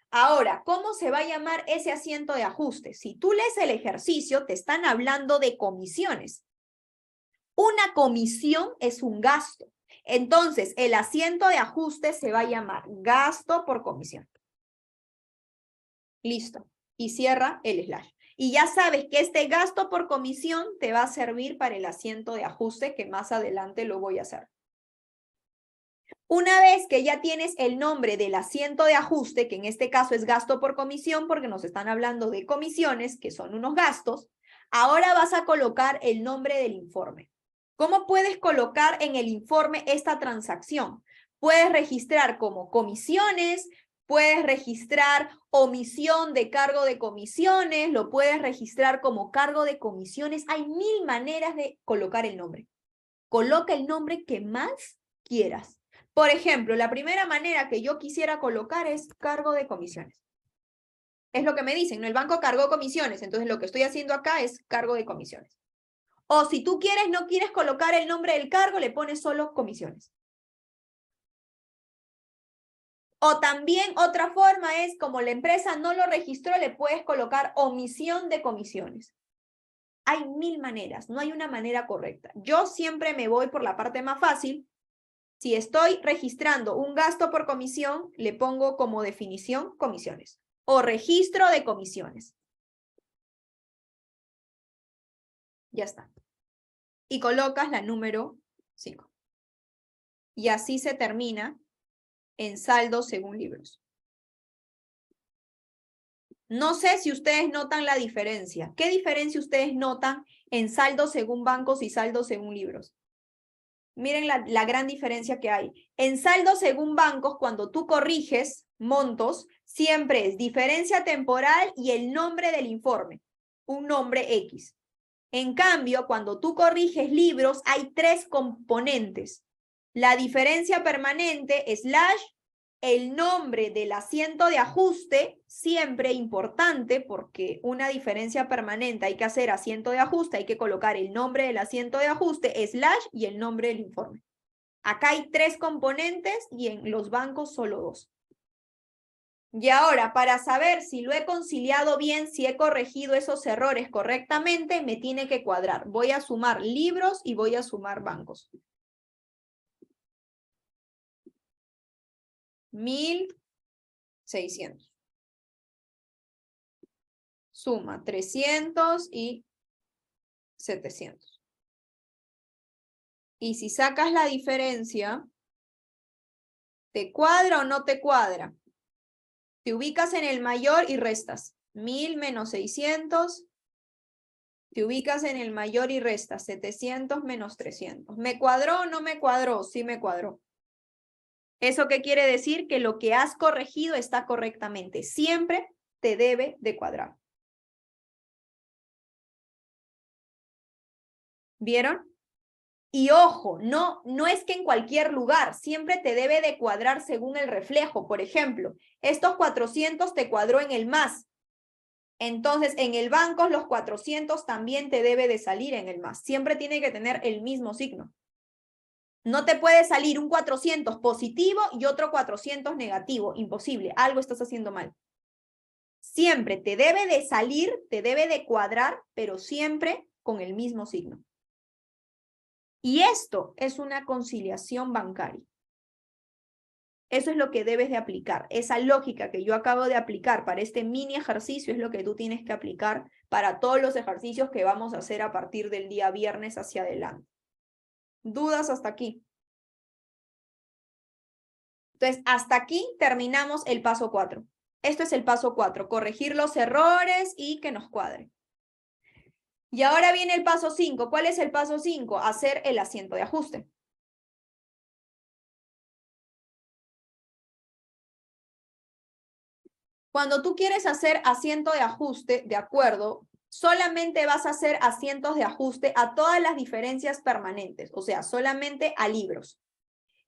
Ahora, ¿cómo se va a llamar ese asiento de ajuste? Si tú lees el ejercicio, te están hablando de comisiones. Una comisión es un gasto. Entonces, el asiento de ajuste se va a llamar gasto por comisión. Listo. Y cierra el slash. Y ya sabes que este gasto por comisión te va a servir para el asiento de ajuste que más adelante lo voy a hacer. Una vez que ya tienes el nombre del asiento de ajuste, que en este caso es gasto por comisión porque nos están hablando de comisiones, que son unos gastos, ahora vas a colocar el nombre del informe. ¿Cómo puedes colocar en el informe esta transacción? Puedes registrar como comisiones, puedes registrar omisión de cargo de comisiones, lo puedes registrar como cargo de comisiones. Hay 1000 maneras de colocar el nombre. Coloca el nombre que más quieras. Por ejemplo, la primera manera que yo quisiera colocar es cargo de comisiones. Es lo que me dicen, ¿no? El banco cargó comisiones, entonces lo que estoy haciendo acá es cargo de comisiones. O si tú quieres, no quieres colocar el nombre del cargo, le pones solo comisiones. O también otra forma es, como la empresa no lo registró, le puedes colocar omisión de comisiones. Hay 1000 maneras, no hay una manera correcta. Yo siempre me voy por la parte más fácil. Si estoy registrando un gasto por comisión, le pongo como definición comisiones o registro de comisiones. Ya está. Y colocas la número 5. Y así se termina en saldo según libros. No sé si ustedes notan la diferencia. ¿Qué diferencia ustedes notan en saldo según bancos y saldo según libros? Miren la gran diferencia que hay. En saldo según bancos, cuando tú corriges montos, siempre es diferencia temporal y el nombre del informe, un nombre X. En cambio, cuando tú corriges libros, hay 3 componentes. La diferencia permanente, slash, el nombre del asiento de ajuste, siempre importante, porque una diferencia permanente hay que hacer asiento de ajuste, hay que colocar el nombre del asiento de ajuste, slash, y el nombre del informe. Acá hay 3 componentes y en los bancos solo 2. Y ahora, para saber si lo he conciliado bien, si he corregido esos errores correctamente, me tiene que cuadrar. Voy a sumar libros y voy a sumar bancos. 1600. Suma 300 y 700. Y si sacas la diferencia, ¿te cuadra o no te cuadra? Te ubicas en el mayor y restas. 1000 menos 600. Te ubicas en el mayor y restas. 700 menos 300. ¿Me cuadró o no me cuadró? Sí me cuadró. ¿Eso qué quiere decir? Que lo que has corregido está correctamente. Siempre te debe de cuadrar. ¿Vieron? Y ojo, no es que en cualquier lugar, siempre te debe de cuadrar según el reflejo. Por ejemplo, estos 400 te cuadró en el más. Entonces, en el banco los 400 también te debe de salir en el más. Siempre tiene que tener el mismo signo. No te puede salir un 400 positivo y otro 400 negativo. Imposible, algo estás haciendo mal. Siempre te debe de salir, te debe de cuadrar, pero siempre con el mismo signo. Y esto es una conciliación bancaria. Eso es lo que debes de aplicar. Esa lógica que yo acabo de aplicar para este mini ejercicio es lo que tú tienes que aplicar para todos los ejercicios que vamos a hacer a partir del día viernes hacia adelante. ¿Dudas hasta aquí? Entonces, hasta aquí terminamos el paso 4. Esto es el paso 4, corregir los errores y que nos cuadre. Y ahora viene el paso 5. ¿Cuál es el paso 5? Hacer el asiento de ajuste. Cuando tú quieres hacer asiento de ajuste, de acuerdo, solamente vas a hacer asientos de ajuste a todas las diferencias permanentes, o sea, solamente a libros.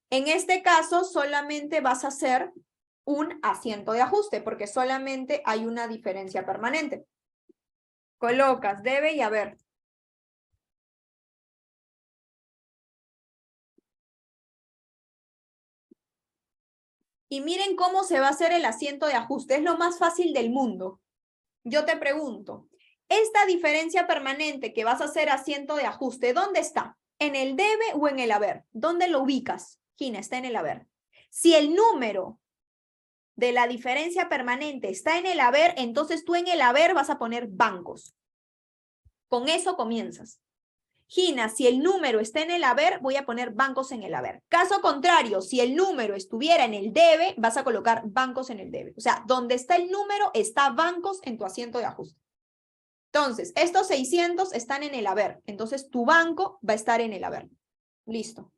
En este caso, solamente vas a hacer un asiento de ajuste, porque solamente hay una diferencia permanente. Colocas debe y haber. Y miren cómo se va a hacer el asiento de ajuste. Es lo más fácil del mundo. Yo te pregunto, esta diferencia permanente que vas a hacer asiento de ajuste, ¿dónde está? ¿En el debe o en el haber? ¿Dónde lo ubicas? Gina, está en el haber. Si el número de la diferencia permanente está en el haber, entonces tú en el haber vas a poner bancos. Con eso comienzas. Gina, si el número está en el haber, voy a poner bancos en el haber. Caso contrario, si el número estuviera en el debe, vas a colocar bancos en el debe. O sea, donde está el número, está bancos en tu asiento de ajuste. Entonces, estos 600 están en el haber. Entonces, tu banco va a estar en el haber. Listo.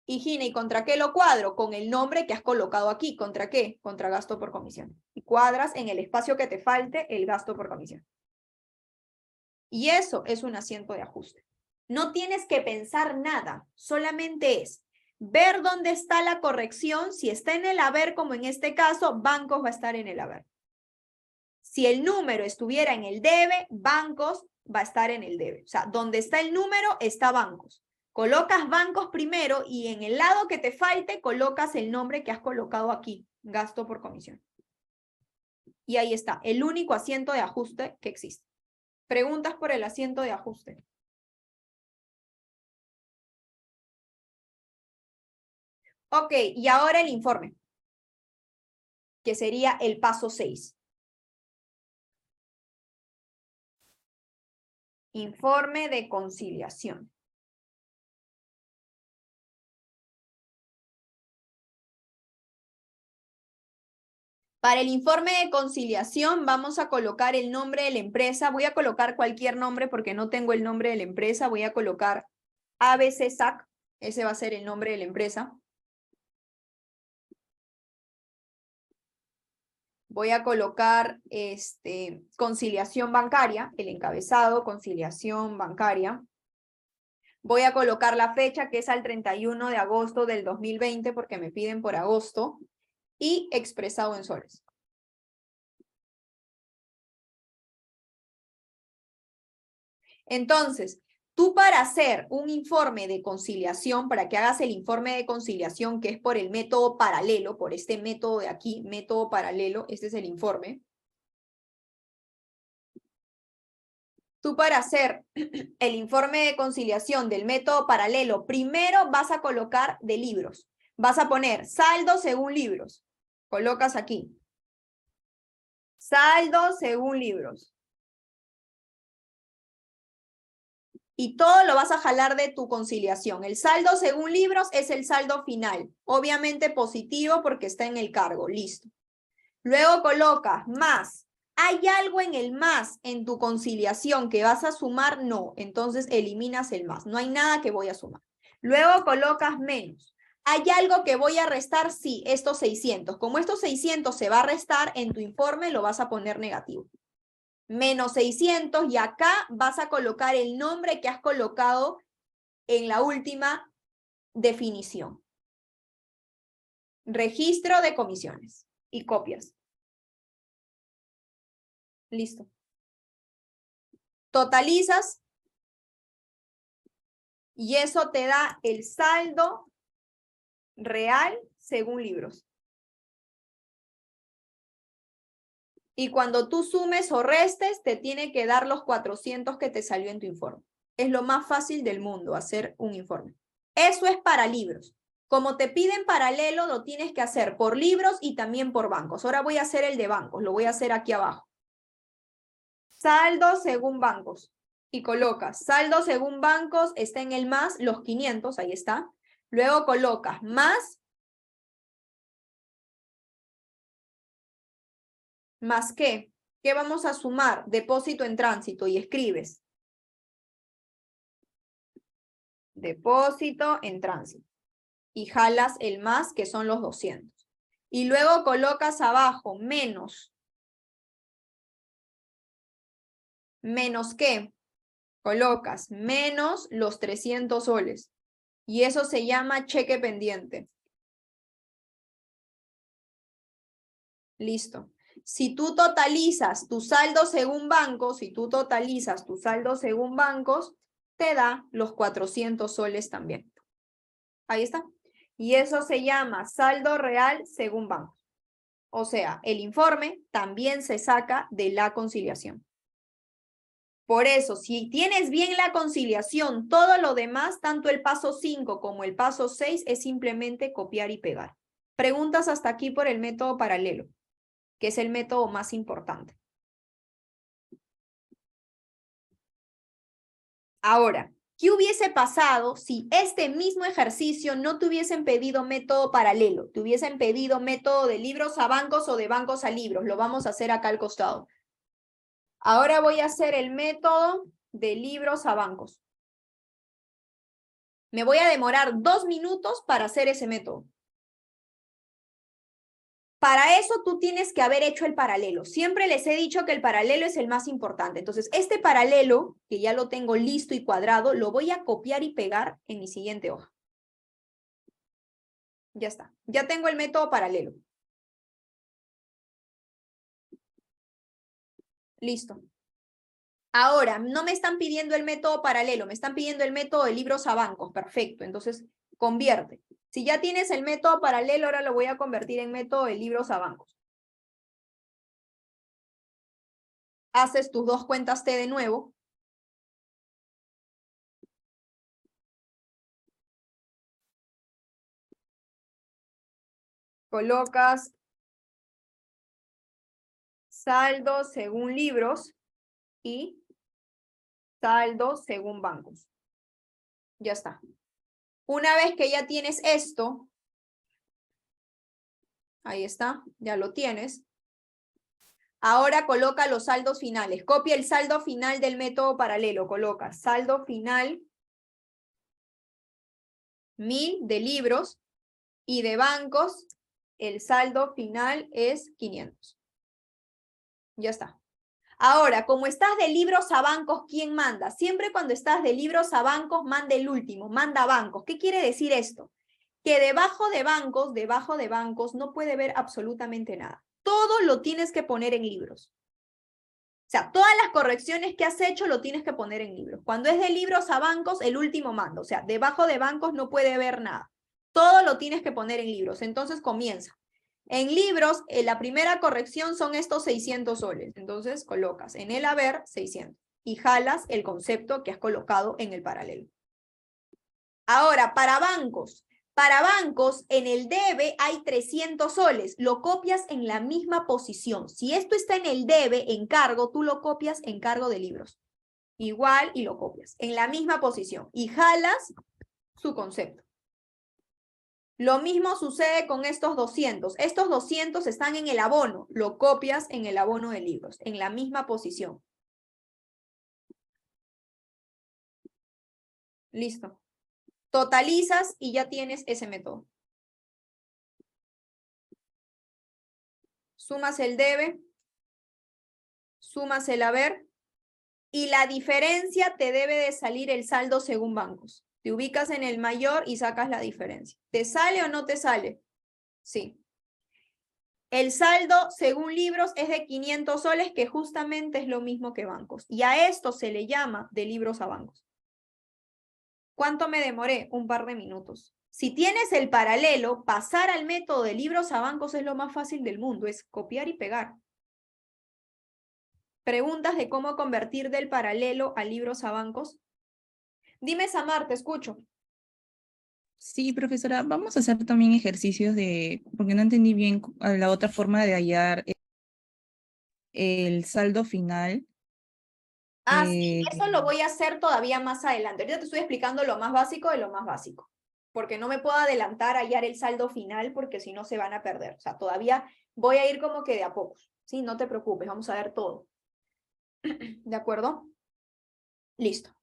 Y Gina, ¿y contra qué lo cuadro? Con el nombre que has colocado aquí. ¿Contra qué? Contra gasto por comisión. Y cuadras en el espacio que te falte el gasto por comisión. Y eso es un asiento de ajuste. No tienes que pensar nada, solamente es ver dónde está la corrección. Si está en el haber, como en este caso, bancos va a estar en el haber. Si el número estuviera en el debe, bancos va a estar en el debe. O sea, donde está el número, está bancos. Colocas bancos primero y en el lado que te falte, colocas el nombre que has colocado aquí, gasto por comisión. Y ahí está, el único asiento de ajuste que existe. Preguntas por el asiento de ajuste. Ok, y ahora el informe, que sería el paso 6. Informe de conciliación. Para el informe de conciliación vamos a colocar el nombre de la empresa. Voy a colocar cualquier nombre porque no tengo el nombre de la empresa. Voy a colocar ABC SAC. Ese va a ser el nombre de la empresa. Voy a colocar conciliación bancaria, el encabezado, conciliación bancaria. Voy a colocar la fecha que es al 31 de agosto del 2020 porque me piden por agosto y expresado en soles. Entonces, tú para hacer un informe de conciliación, para que hagas el informe de conciliación que es por el método paralelo, por este método de aquí, método paralelo, este es el informe. Tú para hacer el informe de conciliación del método paralelo, primero vas a colocar de libros. Vas a poner saldo según libros. Colocas aquí. Saldo según libros. Y todo lo vas a jalar de tu conciliación. El saldo según libros es el saldo final. Obviamente positivo porque está en el cargo. Listo. Luego colocas más. ¿Hay algo en el más en tu conciliación que vas a sumar? No. Entonces eliminas el más. No hay nada que voy a sumar. Luego colocas menos. ¿Hay algo que voy a restar? Sí, estos 600. Como estos 600 se va a restar, en tu informe lo vas a poner negativo. Menos 600 y acá vas a colocar el nombre que has colocado en la última definición. Registro de comisiones y copias. Listo. Totalizas y eso te da el saldo real según libros. Y cuando tú sumes o restes, te tiene que dar los 400 que te salió en tu informe. Es lo más fácil del mundo hacer un informe. Eso es para libros. Como te piden paralelo, lo tienes que hacer por libros y también por bancos. Ahora voy a hacer el de bancos, lo voy a hacer aquí abajo. Saldo según bancos. Y colocas, saldo según bancos, está en el más, los 500, ahí está. Luego colocas más qué. ¿Qué vamos a sumar? Depósito en tránsito y escribes. Depósito en tránsito. Y jalas el más, que son los 200. Y luego colocas abajo menos. ¿Menos qué? Colocas menos los 300 soles. Y eso se llama cheque pendiente. Listo. Si tú totalizas tu saldo según bancos, te da los 400 soles también. Ahí está. Y eso se llama saldo real según bancos. O sea, el informe también se saca de la conciliación. Por eso, si tienes bien la conciliación, todo lo demás, tanto el paso 5 como el paso 6, es simplemente copiar y pegar. Preguntas hasta aquí por el método paralelo, que es el método más importante. Ahora, ¿qué hubiese pasado si este mismo ejercicio no te hubiesen pedido método paralelo? Te hubiesen pedido método de libros a bancos o de bancos a libros. Lo vamos a hacer acá al costado. Ahora voy a hacer el método de libros a bancos. Me voy a demorar 2 minutos para hacer ese método. Para eso tú tienes que haber hecho el paralelo. Siempre les he dicho que el paralelo es el más importante. Entonces, este paralelo, que ya lo tengo listo y cuadrado, lo voy a copiar y pegar en mi siguiente hoja. Ya está. Ya tengo el método paralelo. Listo. Ahora, no me están pidiendo el método paralelo, me están pidiendo el método de libros a bancos. Perfecto. Entonces, convierte. Si ya tienes el método paralelo, ahora lo voy a convertir en método de libros a bancos. Haces tus 2 cuentas T de nuevo. Colocas saldo según libros y saldo según bancos. Ya está. Una vez que ya tienes esto, ahí está, ya lo tienes. Ahora coloca los saldos finales. Copia el saldo final del método paralelo. Coloca saldo final 1000 de libros y de bancos el saldo final es 500. Ya está. Ahora, como estás de libros a bancos, ¿quién manda? Siempre cuando estás de libros a bancos, manda el último, manda bancos. ¿Qué quiere decir esto? Que debajo de bancos, no puede haber absolutamente nada. Todo lo tienes que poner en libros. O sea, todas las correcciones que has hecho lo tienes que poner en libros. Cuando es de libros a bancos, el último manda. O sea, debajo de bancos no puede haber nada. Todo lo tienes que poner en libros. Entonces comienza. En libros, la primera corrección son estos 600 soles. Entonces colocas en el haber 600 y jalas el concepto que has colocado en el paralelo. Ahora, para bancos, en el debe hay 300 soles. Lo copias en la misma posición. Si esto está en el debe, en cargo, tú lo copias en cargo de libros. Igual y lo copias en la misma posición y jalas su concepto. Lo mismo sucede con estos 200. Estos 200 están en el abono. Lo copias en el abono de libros, en la misma posición. Listo. Totalizas y ya tienes ese método. Sumas el debe, sumas el haber, y la diferencia te debe de salir el saldo según bancos. Te ubicas en el mayor y sacas la diferencia. ¿Te sale o no te sale? Sí. El saldo según libros es de 500 soles, que justamente es lo mismo que bancos. Y a esto se le llama de libros a bancos. ¿Cuánto me demoré? Un par de minutos. Si tienes el paralelo, pasar al método de libros a bancos es lo más fácil del mundo, es copiar y pegar. ¿Preguntas de cómo convertir del paralelo a libros a bancos? Dime, Samar, te escucho. Sí, profesora, vamos a hacer también ejercicios porque no entendí bien la otra forma de hallar el saldo final. Sí, eso lo voy a hacer todavía más adelante. Ahorita te estoy explicando lo más básico de lo más básico, porque no me puedo adelantar a hallar el saldo final, porque si no se van a perder. O sea, todavía voy a ir como que de a pocos. Sí, no te preocupes, vamos a ver todo. ¿De acuerdo? Listo.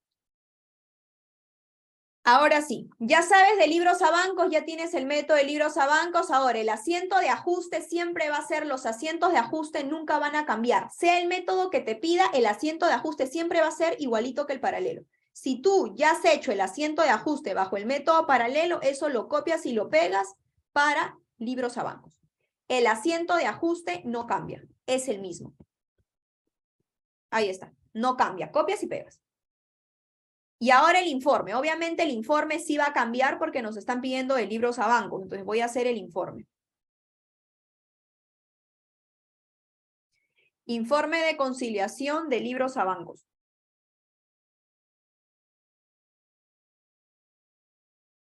Ahora sí, ya sabes de libros a bancos, ya tienes el método de libros a bancos. Ahora, el asiento de ajuste siempre va a ser, los asientos de ajuste nunca van a cambiar. Sea el método que te pida, el asiento de ajuste siempre va a ser igualito que el paralelo. Si tú ya has hecho el asiento de ajuste bajo el método paralelo, eso lo copias y lo pegas para libros a bancos. El asiento de ajuste no cambia, es el mismo. Ahí está, no cambia, copias y pegas. Y ahora el informe. Obviamente el informe sí va a cambiar porque nos están pidiendo de libros a bancos. Entonces voy a hacer el informe. Informe de conciliación de libros a bancos.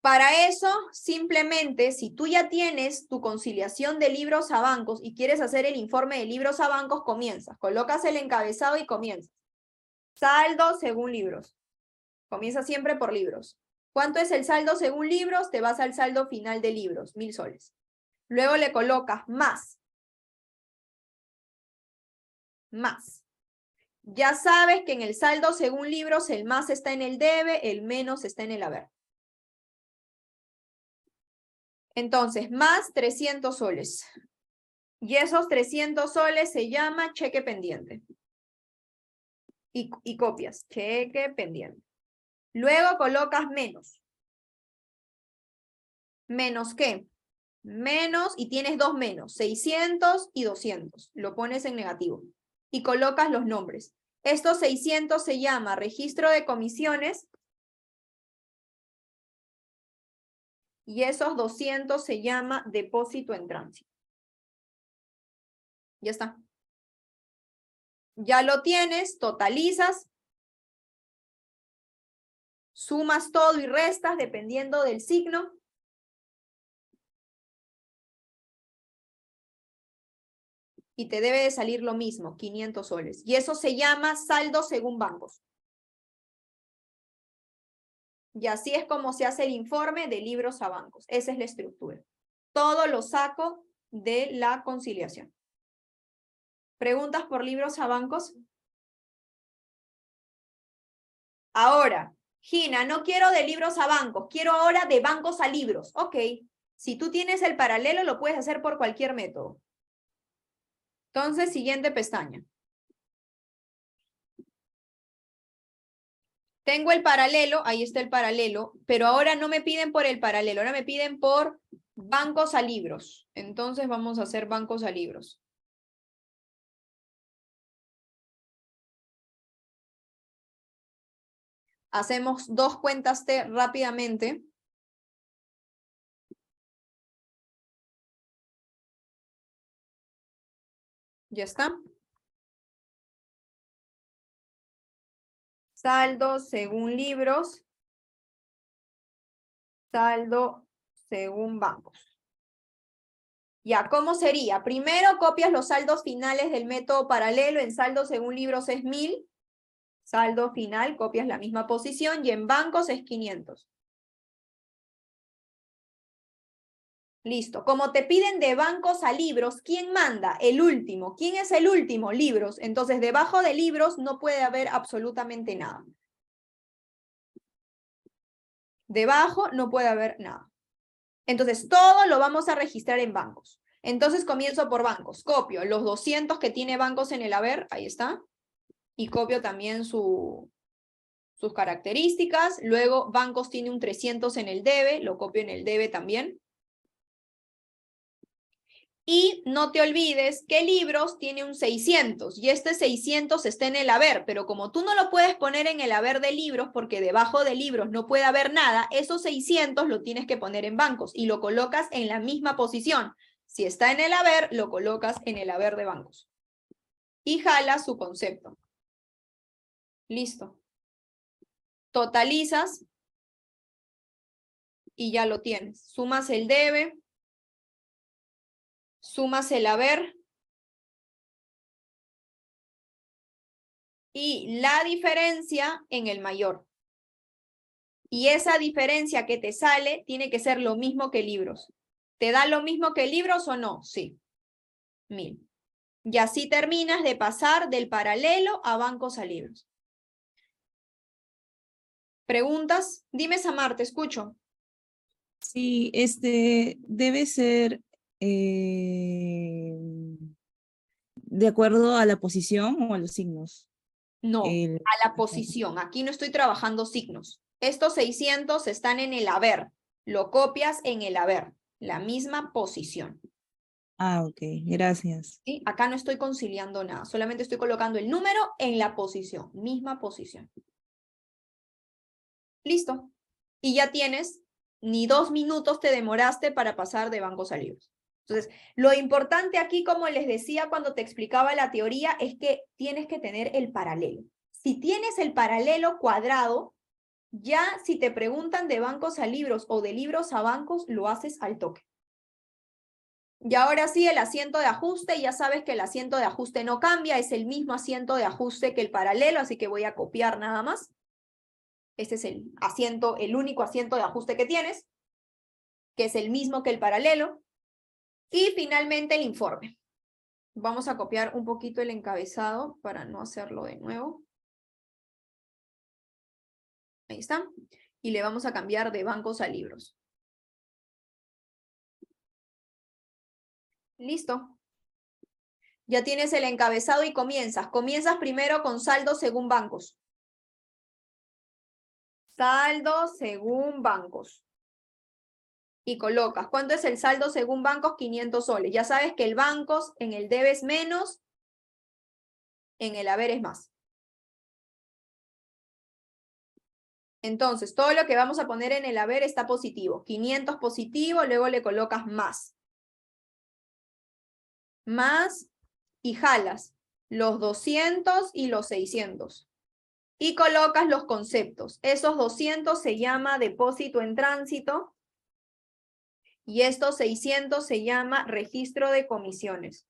Para eso, simplemente, si tú ya tienes tu conciliación de libros a bancos y quieres hacer el informe de libros a bancos, comienzas. Colocas el encabezado y comienzas. Saldo según libros. Comienza siempre por libros. ¿Cuánto es el saldo según libros? Te vas al saldo final de libros, 1000 soles. Luego le colocas más. Más. Ya sabes que en el saldo según libros el más está en el debe, el menos está en el haber. Entonces, más 300 soles. Y esos 300 soles se llama cheque pendiente. Y copias, cheque pendiente. Luego colocas menos. ¿Menos qué? Menos, y tienes dos menos, 600 y 200. Lo pones en negativo. Y colocas los nombres. Estos 600 se llama registro de comisiones. Y esos 200 se llama depósito en tránsito. Ya está. Ya lo tienes, totalizas. Sumas todo y restas dependiendo del signo. Y te debe de salir lo mismo, 500 soles. Y eso se llama saldo según bancos. Y así es como se hace el informe de libros a bancos. Esa es la estructura. Todo lo saco de la conciliación. ¿Preguntas por libros a bancos? Ahora, Gina, no quiero de libros a bancos, quiero ahora de bancos a libros. Ok, si tú tienes el paralelo, lo puedes hacer por cualquier método. Entonces, siguiente pestaña. Tengo el paralelo, ahí está el paralelo, pero ahora no me piden por el paralelo, ahora me piden por bancos a libros. Entonces vamos a hacer bancos a libros. Hacemos dos cuentas T rápidamente. Ya está. Saldo según libros. Saldo según bancos. Ya, ¿cómo sería? Primero copias los saldos finales del método paralelo. En saldo según libros es 1000. Saldo final, copias la misma posición. Y en bancos es 500. Listo. Como te piden de bancos a libros, ¿quién manda? El último. ¿Quién es el último? Libros. Entonces, debajo de libros no puede haber absolutamente nada. Debajo no puede haber nada. Entonces, todo lo vamos a registrar en bancos. Entonces, comienzo por bancos. Copio los 200 que tiene bancos en el haber. Ahí está. Y copio también sus características. Luego, bancos tiene un 300 en el debe. Lo copio en el debe también. Y no te olvides que libros tiene un 600 y este 600 está en el haber, pero como tú no lo puedes poner en el haber de libros porque debajo de libros no puede haber nada, esos 600 lo tienes que poner en bancos y lo colocas en la misma posición. Si está en el haber, lo colocas en el haber de bancos. Y jala su concepto. Listo. Totalizas y ya lo tienes. Sumas el debe. Sumas el haber y la diferencia en el mayor. Y esa diferencia que te sale tiene que ser lo mismo que libros. ¿Te da lo mismo que libros o no? Sí. 1000. Y así terminas de pasar del paralelo a bancos a libros. ¿Preguntas? Dime, Samar, te escucho. Sí, debe ser de acuerdo a la posición o a los signos. No, a la posición. Aquí no estoy trabajando signos. Estos 600 están en el haber. Lo copias en el haber. La misma posición. Ah, ok, gracias. ¿Sí? Acá no estoy conciliando nada. Solamente estoy colocando el número en la posición. Misma posición. Listo. Y ya tienes, ni 2 minutos te demoraste para pasar de bancos a libros. Entonces, lo importante aquí, como les decía cuando te explicaba la teoría, es que tienes que tener el paralelo. Si tienes el paralelo cuadrado, ya si te preguntan de bancos a libros o de libros a bancos, lo haces al toque. Y ahora sí, el asiento de ajuste, ya sabes que el asiento de ajuste no cambia, es el mismo asiento de ajuste que el paralelo, así que voy a copiar nada más. Este es el asiento, el único asiento de ajuste que tienes, que es el mismo que el paralelo. Y finalmente el informe. Vamos a copiar un poquito el encabezado para no hacerlo de nuevo. Ahí está. Y le vamos a cambiar de bancos a libros. Listo. Ya tienes el encabezado y comienzas. Comienzas primero con saldo según bancos. Saldo según bancos. Y colocas, ¿cuánto es el saldo según bancos? 500 soles. Ya sabes que el bancos en el debe es menos, en el haber es más. Entonces, todo lo que vamos a poner en el haber está positivo. 500 positivo, luego le colocas más. Más y jalas los 200 y los 600. Y colocas los conceptos. Esos 200 se llama depósito en tránsito. Y estos 600 se llama registro de comisiones.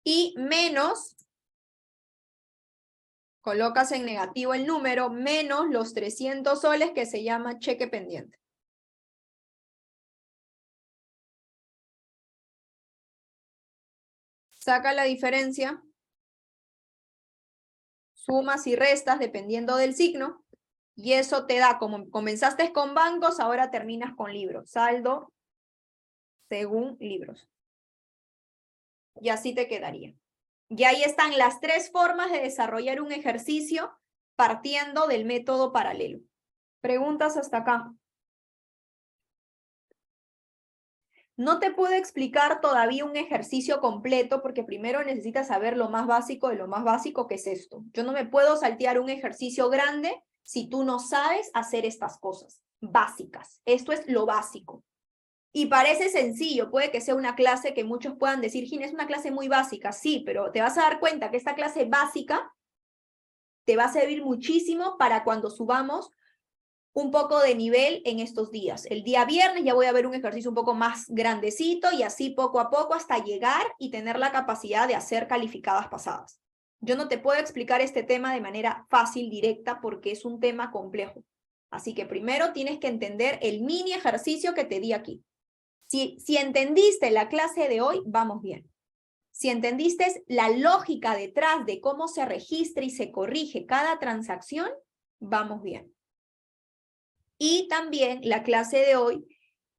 Y menos, colocas en negativo el número, menos los 300 soles que se llama cheque pendiente. Saca la diferencia. Sumas y restas dependiendo del signo. Y eso te da, como comenzaste con bancos, ahora terminas con libros. Saldo según libros. Y así te quedaría. Y ahí están las 3 formas de desarrollar un ejercicio partiendo del método paralelo. ¿Preguntas hasta acá? No te puedo explicar todavía un ejercicio completo porque primero necesitas saber lo más básico de lo más básico, que es esto. Yo no me puedo saltear un ejercicio grande si tú no sabes hacer estas cosas básicas. Esto es lo básico. Y parece sencillo, puede que sea una clase que muchos puedan decir, Gina, es una clase muy básica, sí, pero te vas a dar cuenta que esta clase básica te va a servir muchísimo para cuando subamos un poco de nivel en estos días. El día viernes ya voy a ver un ejercicio un poco más grandecito y así poco a poco hasta llegar y tener la capacidad de hacer calificadas pasadas. Yo no te puedo explicar este tema de manera fácil, directa, porque es un tema complejo. Así que primero tienes que entender el mini ejercicio que te di aquí. Si entendiste la clase de hoy, vamos bien. Si entendiste la lógica detrás de cómo se registra y se corrige cada transacción, vamos bien. Y también la clase de hoy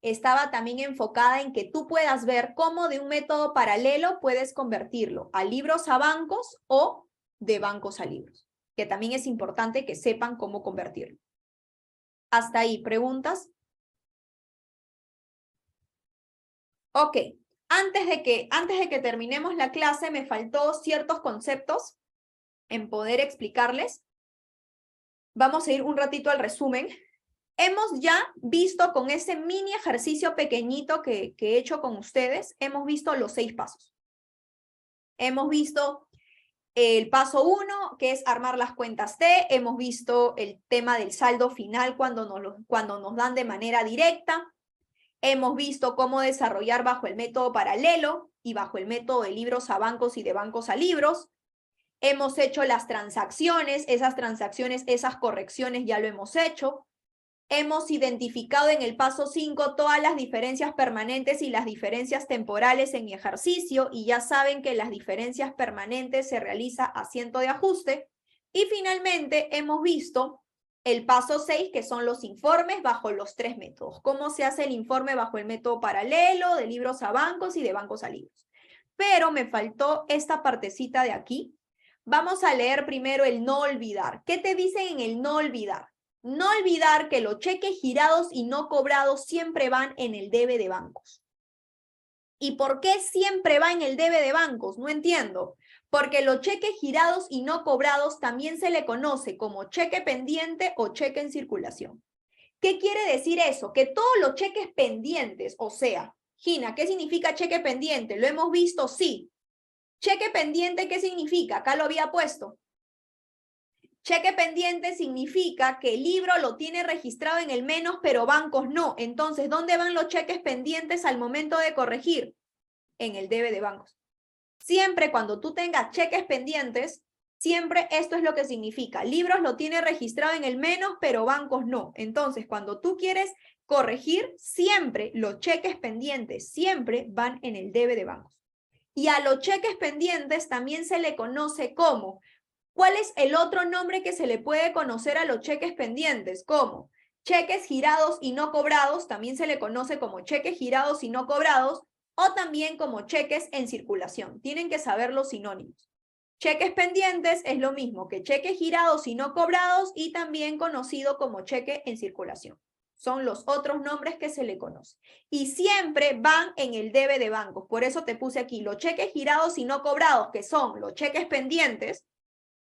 estaba también enfocada en que tú puedas ver cómo de un método paralelo puedes convertirlo a libros a bancos o de bancos a libros, que también es importante que sepan cómo convertirlo. Hasta ahí, ¿preguntas? Ok, antes de que terminemos la clase me faltó ciertos conceptos en poder explicarles. Vamos a ir un ratito al resumen. Hemos ya visto con ese mini ejercicio pequeñito que he hecho con ustedes, hemos visto los 6 pasos. Hemos visto el paso 1, que es armar las cuentas T. Hemos visto el tema del saldo final cuando nos dan de manera directa. Hemos visto cómo desarrollar bajo el método paralelo y bajo el método de libros a bancos y de bancos a libros. Hemos hecho las transacciones, esas correcciones ya lo hemos hecho. Hemos identificado en el paso 5 todas las diferencias permanentes y las diferencias temporales en mi ejercicio y ya saben que las diferencias permanentes se realiza asiento de ajuste. Y finalmente hemos visto el paso 6, que son los informes bajo los 3 métodos. ¿Cómo se hace el informe bajo el método paralelo, de libros a bancos y de bancos a libros? Pero me faltó esta partecita de aquí. Vamos a leer primero el no olvidar. ¿Qué te dicen en el no olvidar? No olvidar que los cheques girados y no cobrados siempre van en el debe de bancos. ¿Y por qué siempre va en el debe de bancos? No entiendo. Porque los cheques girados y no cobrados también se le conoce como cheque pendiente o cheque en circulación. ¿Qué quiere decir eso? Que todos los cheques pendientes, o sea, Gina, ¿qué significa cheque pendiente? ¿Lo hemos visto? Sí. Cheque pendiente, ¿qué significa? Acá lo había puesto. Cheque pendiente significa que el libro lo tiene registrado en el menos, pero bancos no. Entonces, ¿dónde van los cheques pendientes al momento de corregir? En el debe de bancos. Siempre cuando tú tengas cheques pendientes, siempre esto es lo que significa. Libros lo tiene registrado en el menos, pero bancos no. Entonces, cuando tú quieres corregir, siempre los cheques pendientes, siempre van en el debe de bancos. Y a los cheques pendientes también se le conoce como, ¿cuál es el otro nombre que se le puede conocer a los cheques pendientes? Como cheques girados y no cobrados, también se le conoce como cheques girados y no cobrados, o también como cheques en circulación. Tienen que saber los sinónimos. Cheques pendientes es lo mismo que cheques girados y no cobrados y también conocido como cheque en circulación. Son los otros nombres que se le conocen. Y siempre van en el debe de bancos. Por eso te puse aquí los cheques girados y no cobrados, que son los cheques pendientes,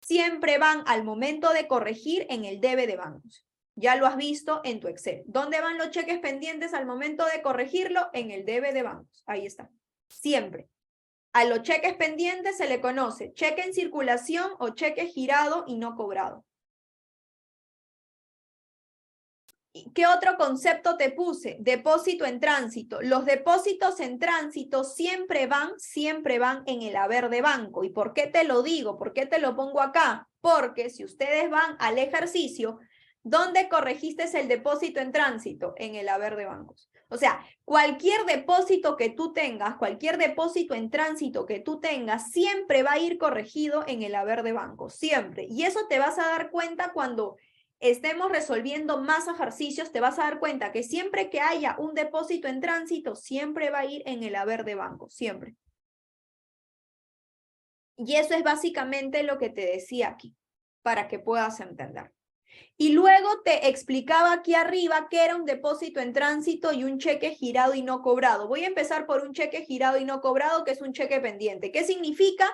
siempre van al momento de corregir en el debe de bancos. Ya lo has visto en tu Excel. ¿Dónde van los cheques pendientes al momento de corregirlo? En el debe de bancos. Ahí está. Siempre. A los cheques pendientes se le conoce cheque en circulación o cheque girado y no cobrado. ¿Qué otro concepto te puse? Depósito en tránsito. Los depósitos en tránsito siempre van en el haber de banco. ¿Y por qué te lo digo? ¿Por qué te lo pongo acá? Porque si ustedes van al ejercicio, ¿dónde corregiste el depósito en tránsito? En el haber de bancos. O sea, cualquier depósito que tú tengas, cualquier depósito en tránsito que tú tengas, siempre va a ir corregido en el haber de bancos, siempre. Y eso te vas a dar cuenta cuando estemos resolviendo más ejercicios, te vas a dar cuenta que siempre que haya un depósito en tránsito, siempre va a ir en el haber de banco, siempre. Y eso es básicamente lo que te decía aquí, para que puedas entender. Y luego te explicaba aquí arriba qué era un depósito en tránsito y un cheque girado y no cobrado. Voy a empezar por un cheque girado y no cobrado, que es un cheque pendiente. ¿Qué significa?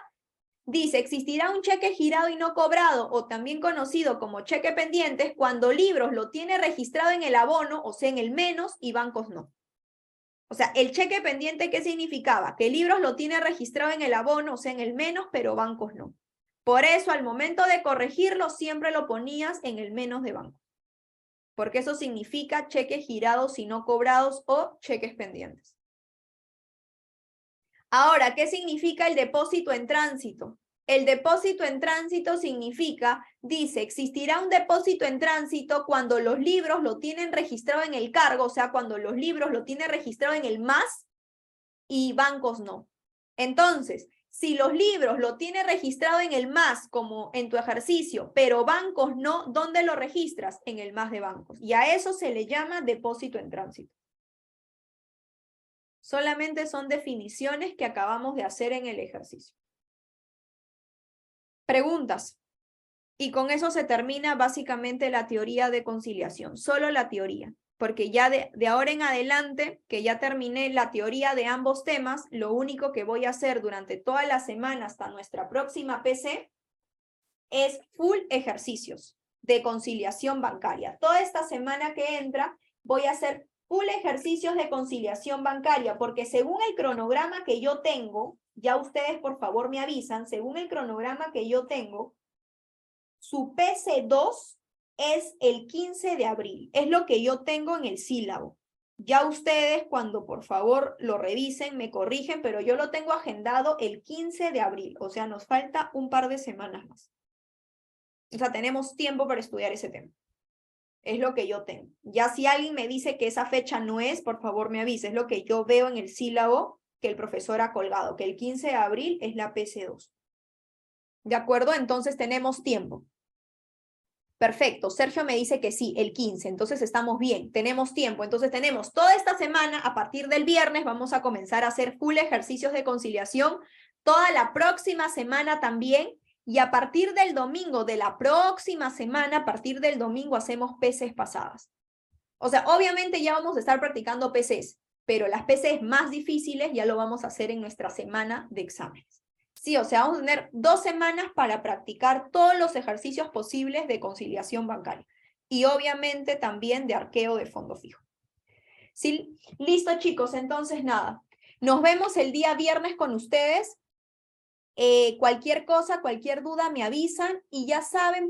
Dice, existirá un cheque girado y no cobrado, o también conocido como cheque pendiente, cuando libros lo tiene registrado en el abono, o sea, en el menos, y bancos no. O sea, el cheque pendiente, ¿qué significaba? Que libros lo tiene registrado en el abono, o sea, en el menos, pero bancos no. Por eso, al momento de corregirlo, siempre lo ponías en el menos de banco. Porque eso significa cheques girados y no cobrados o cheques pendientes. Ahora, ¿qué significa el depósito en tránsito? El depósito en tránsito significa, dice, existirá un depósito en tránsito cuando los libros lo tienen registrado en el cargo, o sea, cuando los libros lo tienen registrado en el más y bancos no. Entonces, si los libros lo tienen registrado en el más, como en tu ejercicio, pero bancos no, ¿dónde lo registras? En el más de bancos. Y a eso se le llama depósito en tránsito. Solamente son definiciones que acabamos de hacer en el ejercicio. Preguntas. Y con eso se termina básicamente la teoría de conciliación, solo la teoría, porque ya de ahora en adelante, que ya terminé la teoría de ambos temas, lo único que voy a hacer durante toda la semana hasta nuestra próxima PC es full ejercicios de conciliación bancaria. Toda esta semana que entra voy a hacer full ejercicios de conciliación bancaria, porque según el cronograma que yo tengo, ya ustedes por favor me avisan, según el cronograma que yo tengo, su PC2 es el 15 de abril, es lo que yo tengo en el sílabo. Ya ustedes cuando por favor lo revisen, me corrigen, pero yo lo tengo agendado el 15 de abril, o sea, nos falta un par de semanas más. O sea, tenemos tiempo para estudiar ese tema. Es lo que yo tengo. Ya si alguien me dice que esa fecha no es, por favor me avise. Es lo que yo veo en el sílabo que el profesor ha colgado, que el 15 de abril es la PC2. ¿De acuerdo? Entonces tenemos tiempo. Perfecto, Sergio me dice que sí, el 15, entonces estamos bien, tenemos tiempo, entonces tenemos toda esta semana, a partir del viernes vamos a comenzar a hacer full ejercicios de conciliación, toda la próxima semana también, y a partir del domingo de la próxima semana, a partir del domingo hacemos PCs pasadas. O sea, obviamente ya vamos a estar practicando PCs, pero las PCs más difíciles ya lo vamos a hacer en nuestra semana de exámenes. Sí, o sea, vamos a tener 2 semanas para practicar todos los ejercicios posibles de conciliación bancaria. Y obviamente también de arqueo de fondo fijo. ¿Sí? Listo, chicos. Entonces, nada. Nos vemos el día viernes con ustedes. Cualquier cosa, cualquier duda, me avisan. Y ya saben...